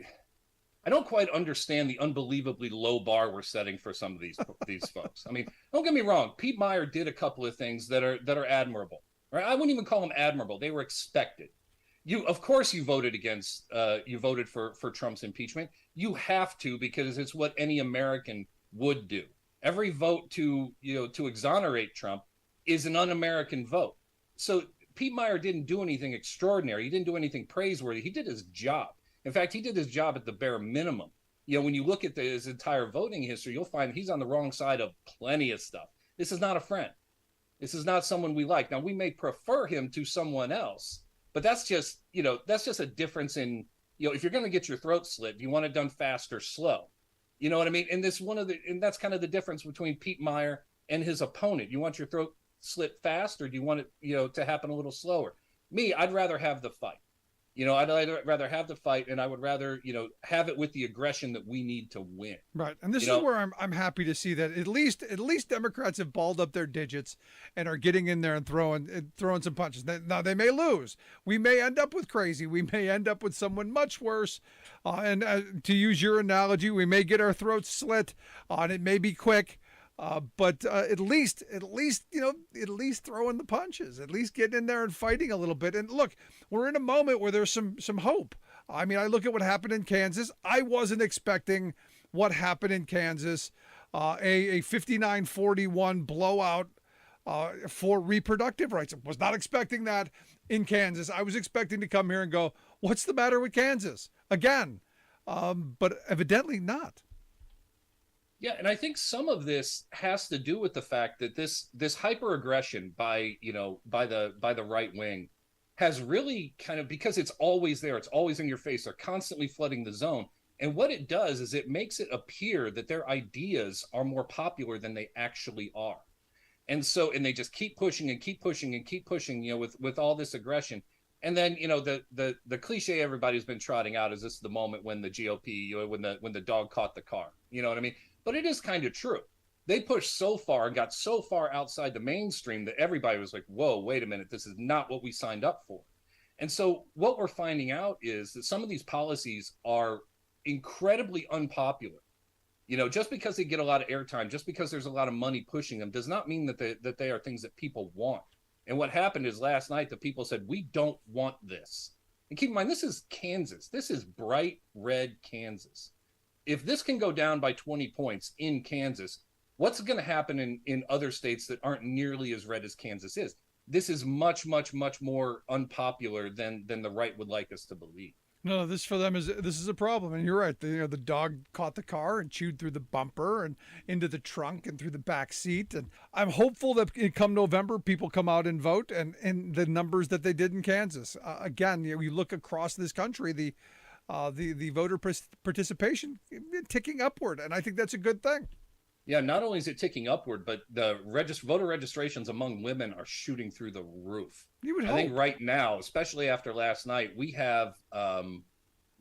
don't quite understand the unbelievably low bar we're setting for some of these folks. I mean, don't get me wrong. Pete Meyer did a couple of things that are admirable. Right? I wouldn't even call them admirable. They were expected. Of course, you voted for Trump's impeachment. You have to, because it's what any American would do. Every vote to exonerate Trump is an un-American vote. So Pete Meyer didn't do anything extraordinary. He didn't do anything praiseworthy. He did his job. In fact, he did his job at the bare minimum. When you look at his entire voting history, you'll find he's on the wrong side of plenty of stuff. This is not a friend. This is not someone we like. Now, we may prefer him to someone else, but that's just a difference in, if you're going to get your throat slit, do you want it done fast or slow? You know what I mean? And that's kind of the difference between Pete Meyer and his opponent. You want your throat slit fast, or do you want it to happen a little slower? Me, I'd rather have the fight. I'd rather have the fight, and I would rather have it with the aggression that we need to win. Right, and this is where I'm happy to see that at least Democrats have balled up their digits and are getting in there and throwing some punches. Now they may lose. We may end up with crazy. We may end up with someone much worse. And to use your analogy, we may get our throats slit, and it may be quick. But at least throwing the punches, at least getting in there and fighting a little bit. And look, we're in a moment where there's some hope. I mean, I look at what happened in Kansas. I wasn't expecting what happened in Kansas, a 59-41 blowout for reproductive rights. I was not expecting that in Kansas. I was expecting to come here and go, what's the matter with Kansas? Again, but evidently not. Yeah, and I think some of this has to do with the fact that this hyper aggression by the right wing has really kind of, because it's always there, it's always in your face, they're constantly flooding the zone. And what it does is it makes it appear that their ideas are more popular than they actually are. And they just keep pushing and keep pushing and keep pushing, with all this aggression. And then, the cliche everybody's been trotting out is this is the moment when the GOP, when the dog caught the car. You know what I mean? But it is kind of true. They pushed so far and got so far outside the mainstream that everybody was like, whoa, wait a minute, this is not what we signed up for. And so what we're finding out is that some of these policies are incredibly unpopular. Just because they get a lot of airtime, just because there's a lot of money pushing them, does not mean that they are things that people want. And what happened is last night, the people said, we don't want this. And keep in mind, this is Kansas. This is bright red Kansas. If this can go down by 20 points in Kansas, what's going to happen in other states that aren't nearly as red as Kansas is? This is much, much, much more unpopular than the right would like us to believe. No, this is a problem, and you're right. The dog caught the car and chewed through the bumper and into the trunk and through the back seat. And I'm hopeful that come November, people come out and vote, and in the numbers that they did in Kansas. Again, you look across this country, the voter participation ticking upward, and I think that's a good thing. Yeah, not only is it ticking upward, but the voter registrations among women are shooting through the roof. You would hope. I think right now, especially after last night, we have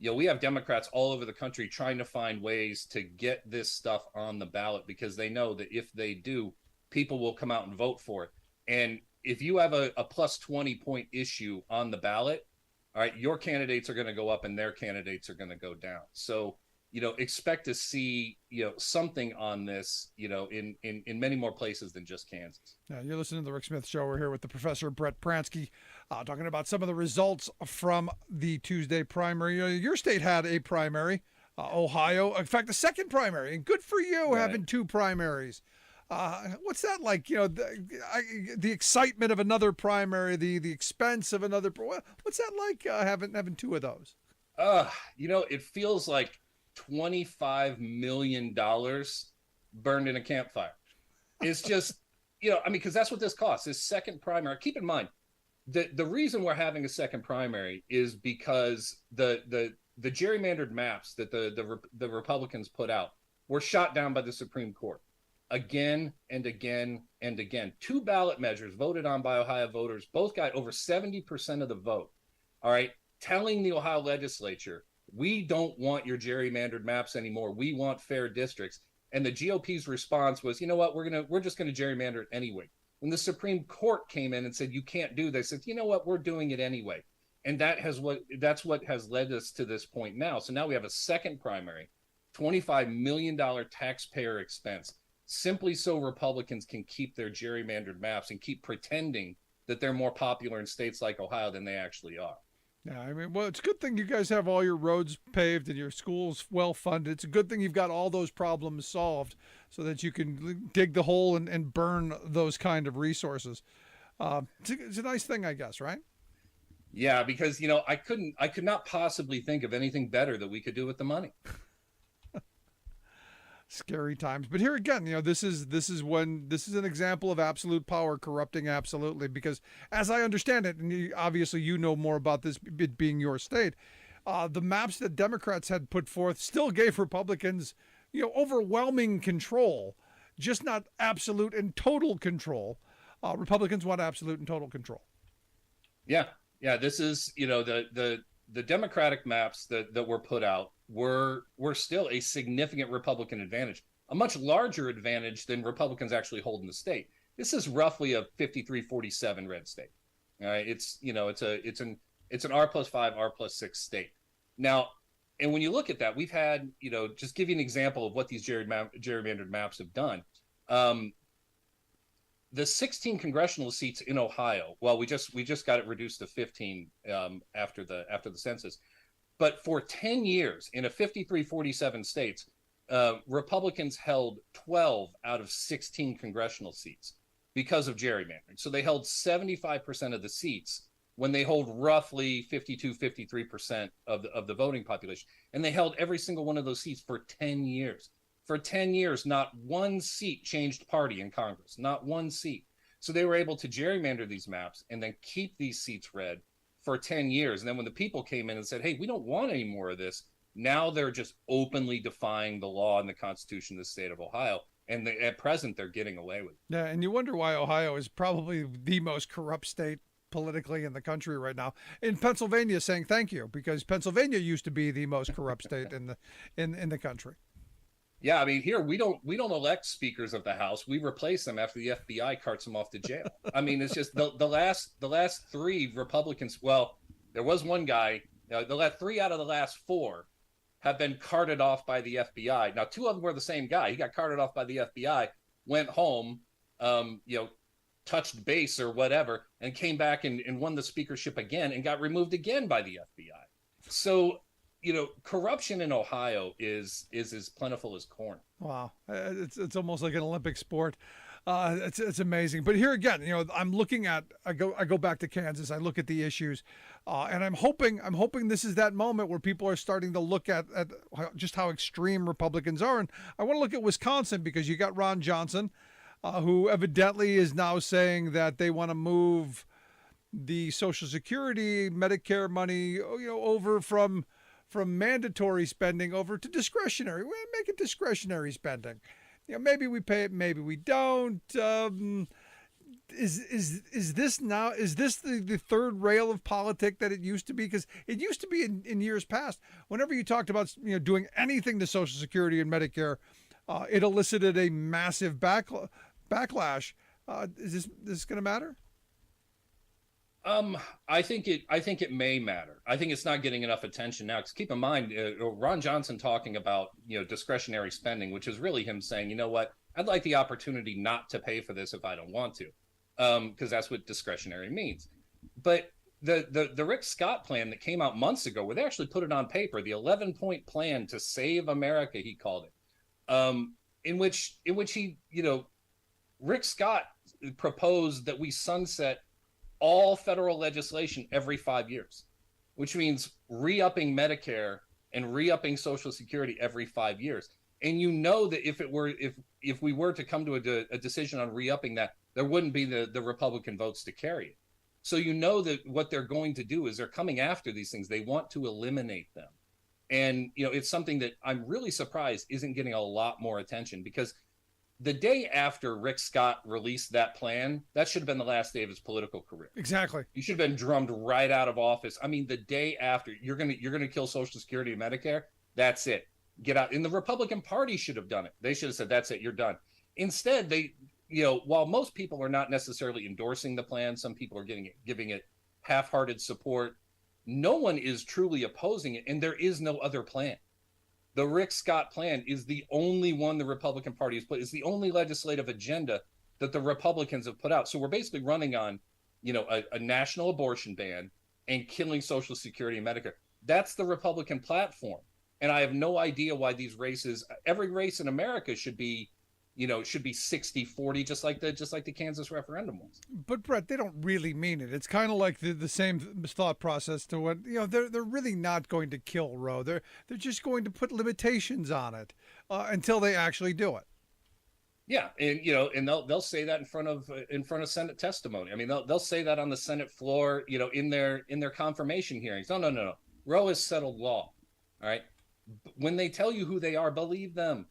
Democrats all over the country trying to find ways to get this stuff on the ballot because they know that if they do, people will come out and vote for it. And if you have a plus 20 point issue on the ballot, all right, your candidates are going to go up and their candidates are going to go down. So expect to see, something on this, in many more places than just Kansas. Yeah, you're listening to the Rick Smith Show. We're here with the Professor Brett Pransky, talking about some of the results from the Tuesday primary. Your state had a primary, Ohio. In fact, the second primary, and good for you having two primaries. What's that like? The excitement of another primary, the expense of another. What's that like having two of those? It feels like $25 million burned in a campfire. It's just, because that's what this costs. This second primary. Keep in mind, the reason we're having a second primary is because the gerrymandered maps that the Republicans put out were shot down by the Supreme Court again and again and again. Two ballot measures voted on by Ohio voters, both got over 70% of the vote. All right, telling the Ohio legislature, we don't want your gerrymandered maps anymore. We want fair districts. And the GOP's response was, you know what, we're just gonna gerrymander it anyway. When the Supreme Court came in and said you can't do this, they said, you know what, we're doing it anyway. And that's what has led us to this point now. So now we have a second primary, $25 million taxpayer expense, simply so Republicans can keep their gerrymandered maps and keep pretending that they're more popular in states like Ohio than they actually are. Yeah, it's a good thing you guys have all your roads paved and your schools well funded. It's a good thing you've got all those problems solved so that you can dig the hole and burn those kind of resources. It's a nice thing, I guess, right? Yeah, because I could not possibly think of anything better that we could do with the money. Scary times. But here again, this is an example of absolute power corrupting absolutely, because as I understand it, and obviously you know more about this, it being your state, the maps that Democrats had put forth still gave Republicans, overwhelming control, just not absolute and total control. Republicans want absolute and total control. Yeah. This is, the Democratic maps that were put out were still a significant Republican advantage, a much larger advantage than Republicans actually hold in the state. This is roughly a 53-47 red state. All right, it's an R+5, R+6 state. Now, and when you look at that, we've had, just give you an example of what these gerrymandered maps have done. The 16 congressional seats in Ohio, well, we just got it reduced to 15 after the census. But for 10 years in a 53-47 states, Republicans held 12 out of 16 congressional seats because of gerrymandering. So they held 75% of the seats when they hold roughly 52-53% of the voting population. And they held every single one of those seats for 10 years. For 10 years, not one seat changed party in Congress, not one seat. So they were able to gerrymander these maps and then keep these seats red for 10 years. And then when the people came in and said, hey, we don't want any more of this, now they're just openly defying the law and the Constitution of the state of Ohio. And at present, they're getting away with it. Yeah, and you wonder why Ohio is probably the most corrupt state politically in the country right now. In Pennsylvania, saying thank you, because Pennsylvania used to be the most corrupt state in the country. Yeah, I mean, here we don't elect speakers of the House. We replace them after the FBI carts them off to jail. I mean, it's just the last three Republicans. Well, there was one guy. The last 3 out of the last 4 have been carted off by the FBI. Now, 2 of them were the same guy. He got carted off by the FBI, went home, touched base or whatever, and came back and won the speakership again and got removed again by the FBI. So, corruption in Ohio is as plentiful as corn. Wow. It's almost like an Olympic sport. It's amazing. But here again, I'm looking at, I go back to Kansas. I look at the issues, and I'm hoping this is that moment where people are starting to look at just how extreme Republicans are. And I want to look at Wisconsin, because you got Ron Johnson, who evidently is now saying that they want to move the Social Security, Medicare money, over from mandatory spending over to discretionary. We'll make it discretionary spending. Maybe we pay it, maybe we don't. Is this the third rail of politics that it used to be? Because it used to be in years past, whenever you talked about doing anything to Social Security and Medicare, it elicited a massive backlash. Is this going to matter? I think it may matter. I think it's not getting enough attention now. Because keep in mind, Ron Johnson talking about discretionary spending, which is really him saying, you know what, I'd like the opportunity not to pay for this if I don't want to, because that's what discretionary means. But the Rick Scott plan that came out months ago, where they actually put it on paper, the 11-point plan to save America, he called it, in which he, Rick Scott proposed that we sunset all federal legislation every 5 years, which means re-upping Medicare and re-upping Social Security every 5 years. And that if we were to come to a decision on re-upping that, there wouldn't be the Republican votes to carry it. So that what they're going to do is they're coming after these things. They want to eliminate them. And it's something that I'm really surprised isn't getting a lot more attention, because the day after Rick Scott released that plan, that should have been the last day of his political career. Exactly. He should have been drummed right out of office. I mean, the day after, you're gonna kill Social Security and Medicare. That's it. Get out. And the Republican Party should have done it. They should have said, "That's it. You're done." Instead, they, while most people are not necessarily endorsing the plan, some people are giving it half-hearted support. No one is truly opposing it, and there is no other plan. The Rick Scott plan is the only one the Republican Party has put. It's the only legislative agenda that the Republicans have put out. So we're basically running on, a national abortion ban and killing Social Security and Medicare. That's the Republican platform. And I have no idea why these races, every race in America should be 60-40, just like the Kansas referendum was. But Brett, they don't really mean it. It's kind of like the same thought process to what they're really not going to kill Roe. They're just going to put limitations on it until they actually do it. Yeah, and they'll say that in front of Senate testimony. I mean, they'll say that on the Senate floor, in their confirmation hearings. No. Roe is settled law. All right. When they tell you who they are, believe them.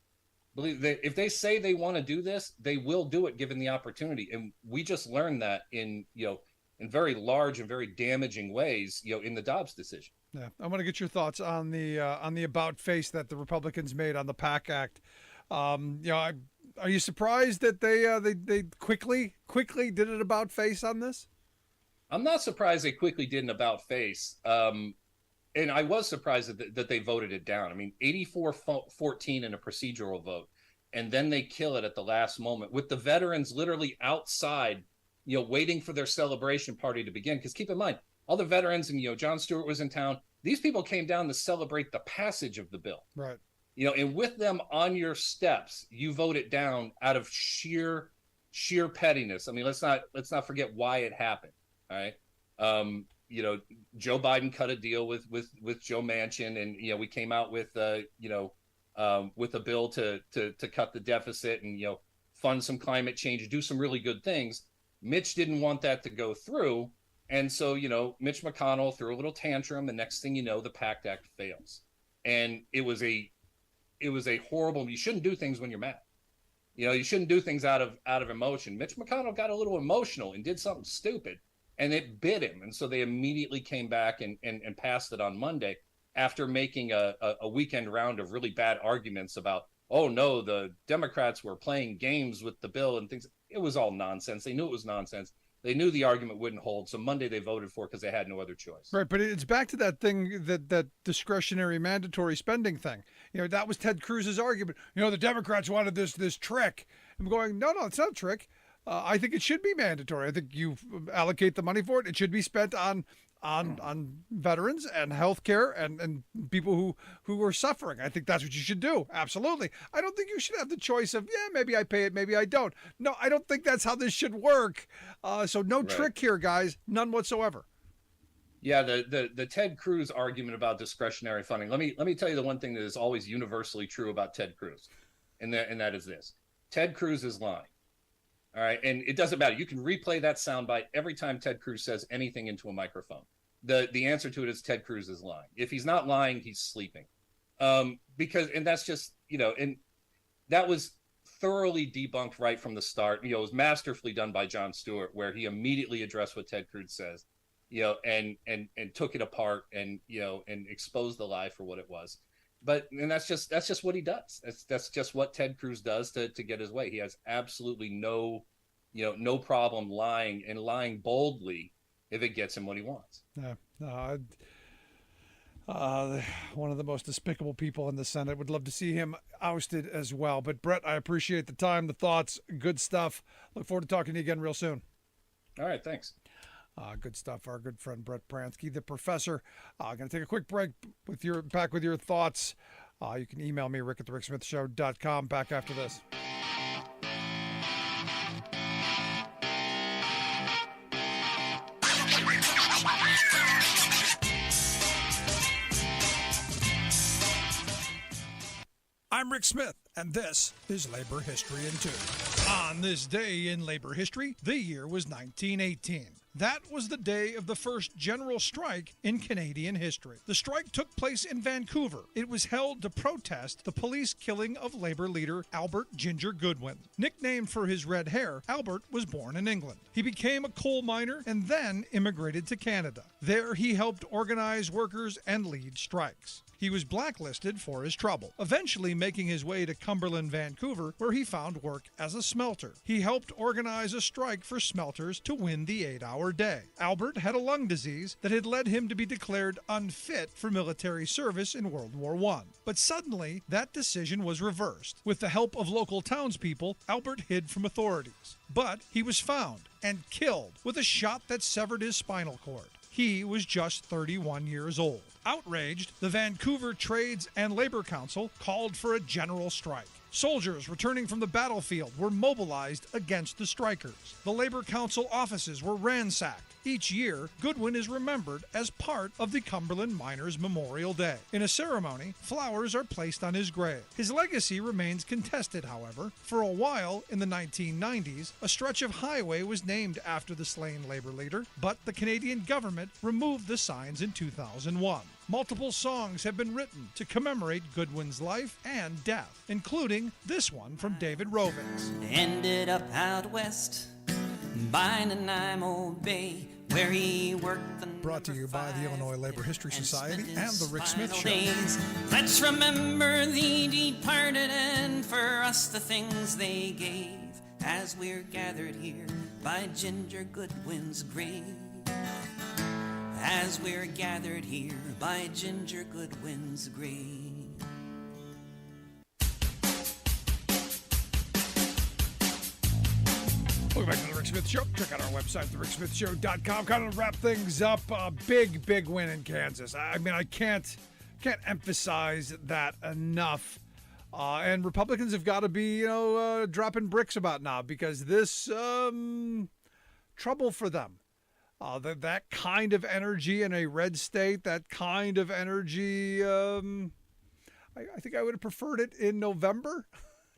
Believe that if they say they want to do this, they will do it given the opportunity. And we just learned that in very large and very damaging ways, in the Dobbs decision. Yeah, I want to get your thoughts on the about face that the Republicans made on the PAC Act. Are you surprised that they quickly did an about face on this? I'm not surprised they quickly did an about face. And I was surprised that they voted it down. I mean, 84-14 in a procedural vote. And then they kill it at the last moment with the veterans literally outside, waiting for their celebration party to begin. Because keep in mind, all the veterans and, Jon Stewart was in town. These people came down to celebrate the passage of the bill. Right. And with them on your steps, you vote it down out of sheer pettiness. I mean, let's not forget why it happened. All right. Joe Biden cut a deal with Joe Manchin, and we came out with a bill to cut the deficit and fund some climate change, do some really good things. Mitch didn't want that to go through, and so Mitch McConnell threw a little tantrum, and next thing you know, the PACT Act fails, and it was a horrible. You shouldn't do things when you're mad. You shouldn't do things out of emotion. Mitch McConnell got a little emotional and did something stupid. And it bit him. And so they immediately came back and passed it on Monday after making a weekend round of really bad arguments about, oh, no, the Democrats were playing games with the bill and things. It was all nonsense. They knew it was nonsense. They knew the argument wouldn't hold. So Monday they voted for it because they had no other choice. Right. But it's back to that thing, that discretionary mandatory spending thing. That was Ted Cruz's argument. The Democrats wanted this trick. I'm going, no, it's not a trick. I think it should be mandatory. I think you allocate the money for it. It should be spent on veterans and healthcare and people who are suffering. I think that's what you should do. Absolutely. I don't think you should have the choice of, maybe I pay it, maybe I don't. No, I don't think that's how this should work. So no trick here, guys. None whatsoever. Yeah, the Ted Cruz argument about discretionary funding. Let me tell you the one thing that is always universally true about Ted Cruz, and that is this: Ted Cruz is lying. All right. And it doesn't matter. You can replay that soundbite every time Ted Cruz says anything into a microphone. The answer to it is Ted Cruz is lying. If he's not lying, he's sleeping. And that's just, and that was thoroughly debunked right from the start. It was masterfully done by Jon Stewart, where he immediately addressed what Ted Cruz says, and took it apart and exposed the lie for what it was. And that's just what he does. That's just what Ted Cruz does to get his way. He has absolutely no problem lying boldly if it gets him what he wants. Yeah. One of the most despicable people in the Senate. Would love to see him ousted as well. But Brett, I appreciate the time, the thoughts, good stuff. Look forward to talking to you again real soon. All right, thanks. Good stuff. Our good friend Brett Pransky, the professor. Going to take a quick break back with your thoughts. You can email me, rick@thericksmithshow.com. Back after this. I'm Rick Smith, and this is Labor History in 2. On this day in labor history, the year was 1918. That was the day of the first general strike in Canadian history. The strike took place in Vancouver. It was held to protest the police killing of labor leader Albert Ginger Goodwin. Nicknamed for his red hair, Albert was born in England. He became a coal miner and then immigrated to Canada. There he helped organize workers and lead strikes. He was blacklisted for his trouble, eventually making his way to Cumberland, Vancouver, where he found work as a smelter. He helped organize a strike for smelters to win the 8-hour day. Albert had a lung disease that had led him to be declared unfit for military service in World War I. But suddenly, that decision was reversed. With the help of local townspeople, Albert hid from authorities. But he was found and killed with a shot that severed his spinal cord. He was just 31 years old. Outraged, the Vancouver Trades and Labor Council called for a general strike. Soldiers returning from the battlefield were mobilized against the strikers. The Labor Council offices were ransacked. Each year, Goodwin is remembered as part of the Cumberland Miners' Memorial Day. In a ceremony, flowers are placed on his grave. His legacy remains contested, however. For a while, in the 1990s, a stretch of highway was named after the slain labor leader, but the Canadian government removed the signs in 2001. Multiple songs have been written to commemorate Goodwin's life and death, including this one from David Rovitz. Ended up out west by Nanaimo Bay, where he worked. Brought to you by the Illinois Labor History Society and the Rick Smith Show. Let's remember the departed and for us the things they gave, as we're gathered here by Ginger Goodwin's grave. As we're gathered here by Ginger Goodwin's grave. Welcome back to the Rick Smith Show. Check out our website, thericksmithshow.com. Kind of wrap things up. Big win in Kansas. I mean, I can't emphasize that enough. And Republicans have got to be, dropping bricks about now, because this trouble for them. That kind of energy in a red state, that kind of energy, I think I would have preferred it in November,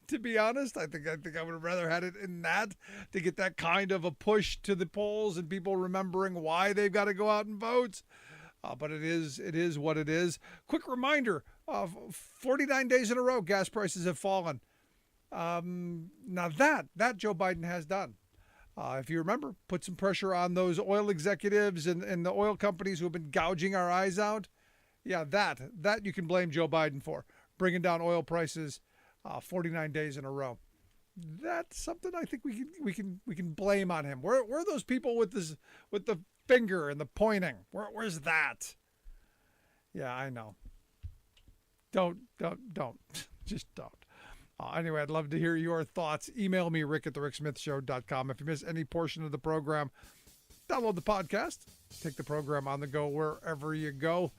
to be honest. I think I would have rather had it in that, to get that kind of a push to the polls and people remembering why they've got to go out and vote. But it is what it is. Quick reminder, 49 days in a row, gas prices have fallen. Now that Joe Biden has done. If you remember, put some pressure on those oil executives and the oil companies who have been gouging our eyes out. Yeah, that you can blame Joe Biden for, bringing down oil prices 49 days in a row. That's something I think we can blame on him. Where are those people with the finger and the pointing? Where's that? Yeah, I know. Don't. Just don't. Anyway, I'd love to hear your thoughts. Email me, rick@thericksmithshow.com. If you miss any portion of the program, download the podcast. Take the program on the go wherever you go.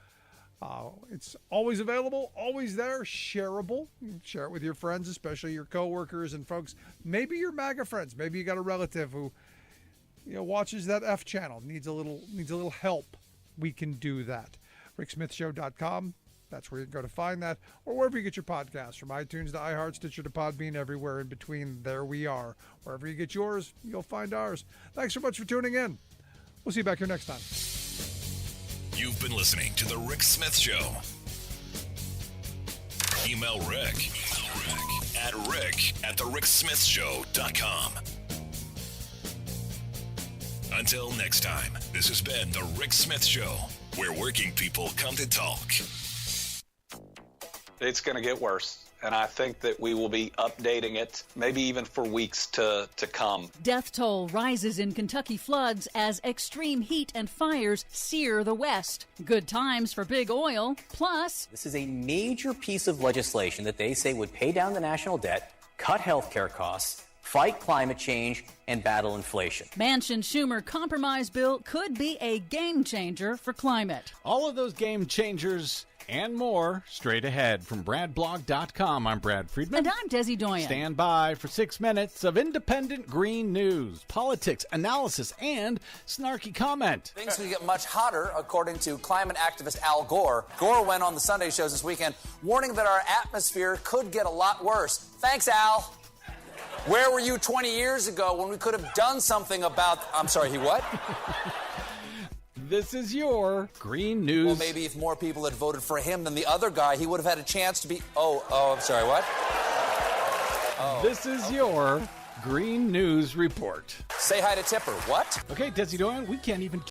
It's always available, always there, shareable. Share it with your friends, especially your coworkers and folks. Maybe your MAGA friends. Maybe you got a relative who watches that F channel, needs a little help. We can do that. ricksmithshow.com. That's where you can go to find that, or wherever you get your podcasts, from iTunes to iHeart, Stitcher to Podbean, everywhere in between. There we are. Wherever you get yours, you'll find ours. Thanks so much for tuning in. We'll see you back here next time. You've been listening to The Rick Smith Show. Email Rick at rick@thericksmithshow.com. Until next time, this has been The Rick Smith Show, where working people come to talk. It's going to get worse, and I think that we will be updating it maybe even for weeks to come. Death toll rises in Kentucky floods as extreme heat and fires sear the West. Good times for big oil. Plus, this is a major piece of legislation that they say would pay down the national debt, cut health care costs, fight climate change, and battle inflation. Manchin-Schumer compromise bill could be a game changer for climate. All of those game changers and more straight ahead. From BradBlog.com, I'm Brad Friedman. And I'm Desi Doyen. Stand by for 6 minutes of independent green news, politics, analysis, and snarky comment. Things could get much hotter, according to climate activist Al Gore. Gore went on the Sunday shows this weekend, warning that our atmosphere could get a lot worse. Thanks, Al. Where were you 20 years ago when we could have done something about... I'm sorry, he what? This is your green news. Well, maybe if more people had voted for him than the other guy, he would have had a chance to be... Oh, I'm sorry, what? This is your green news report. Say hi to Tipper. What? Okay, Desi Doyen, we can't even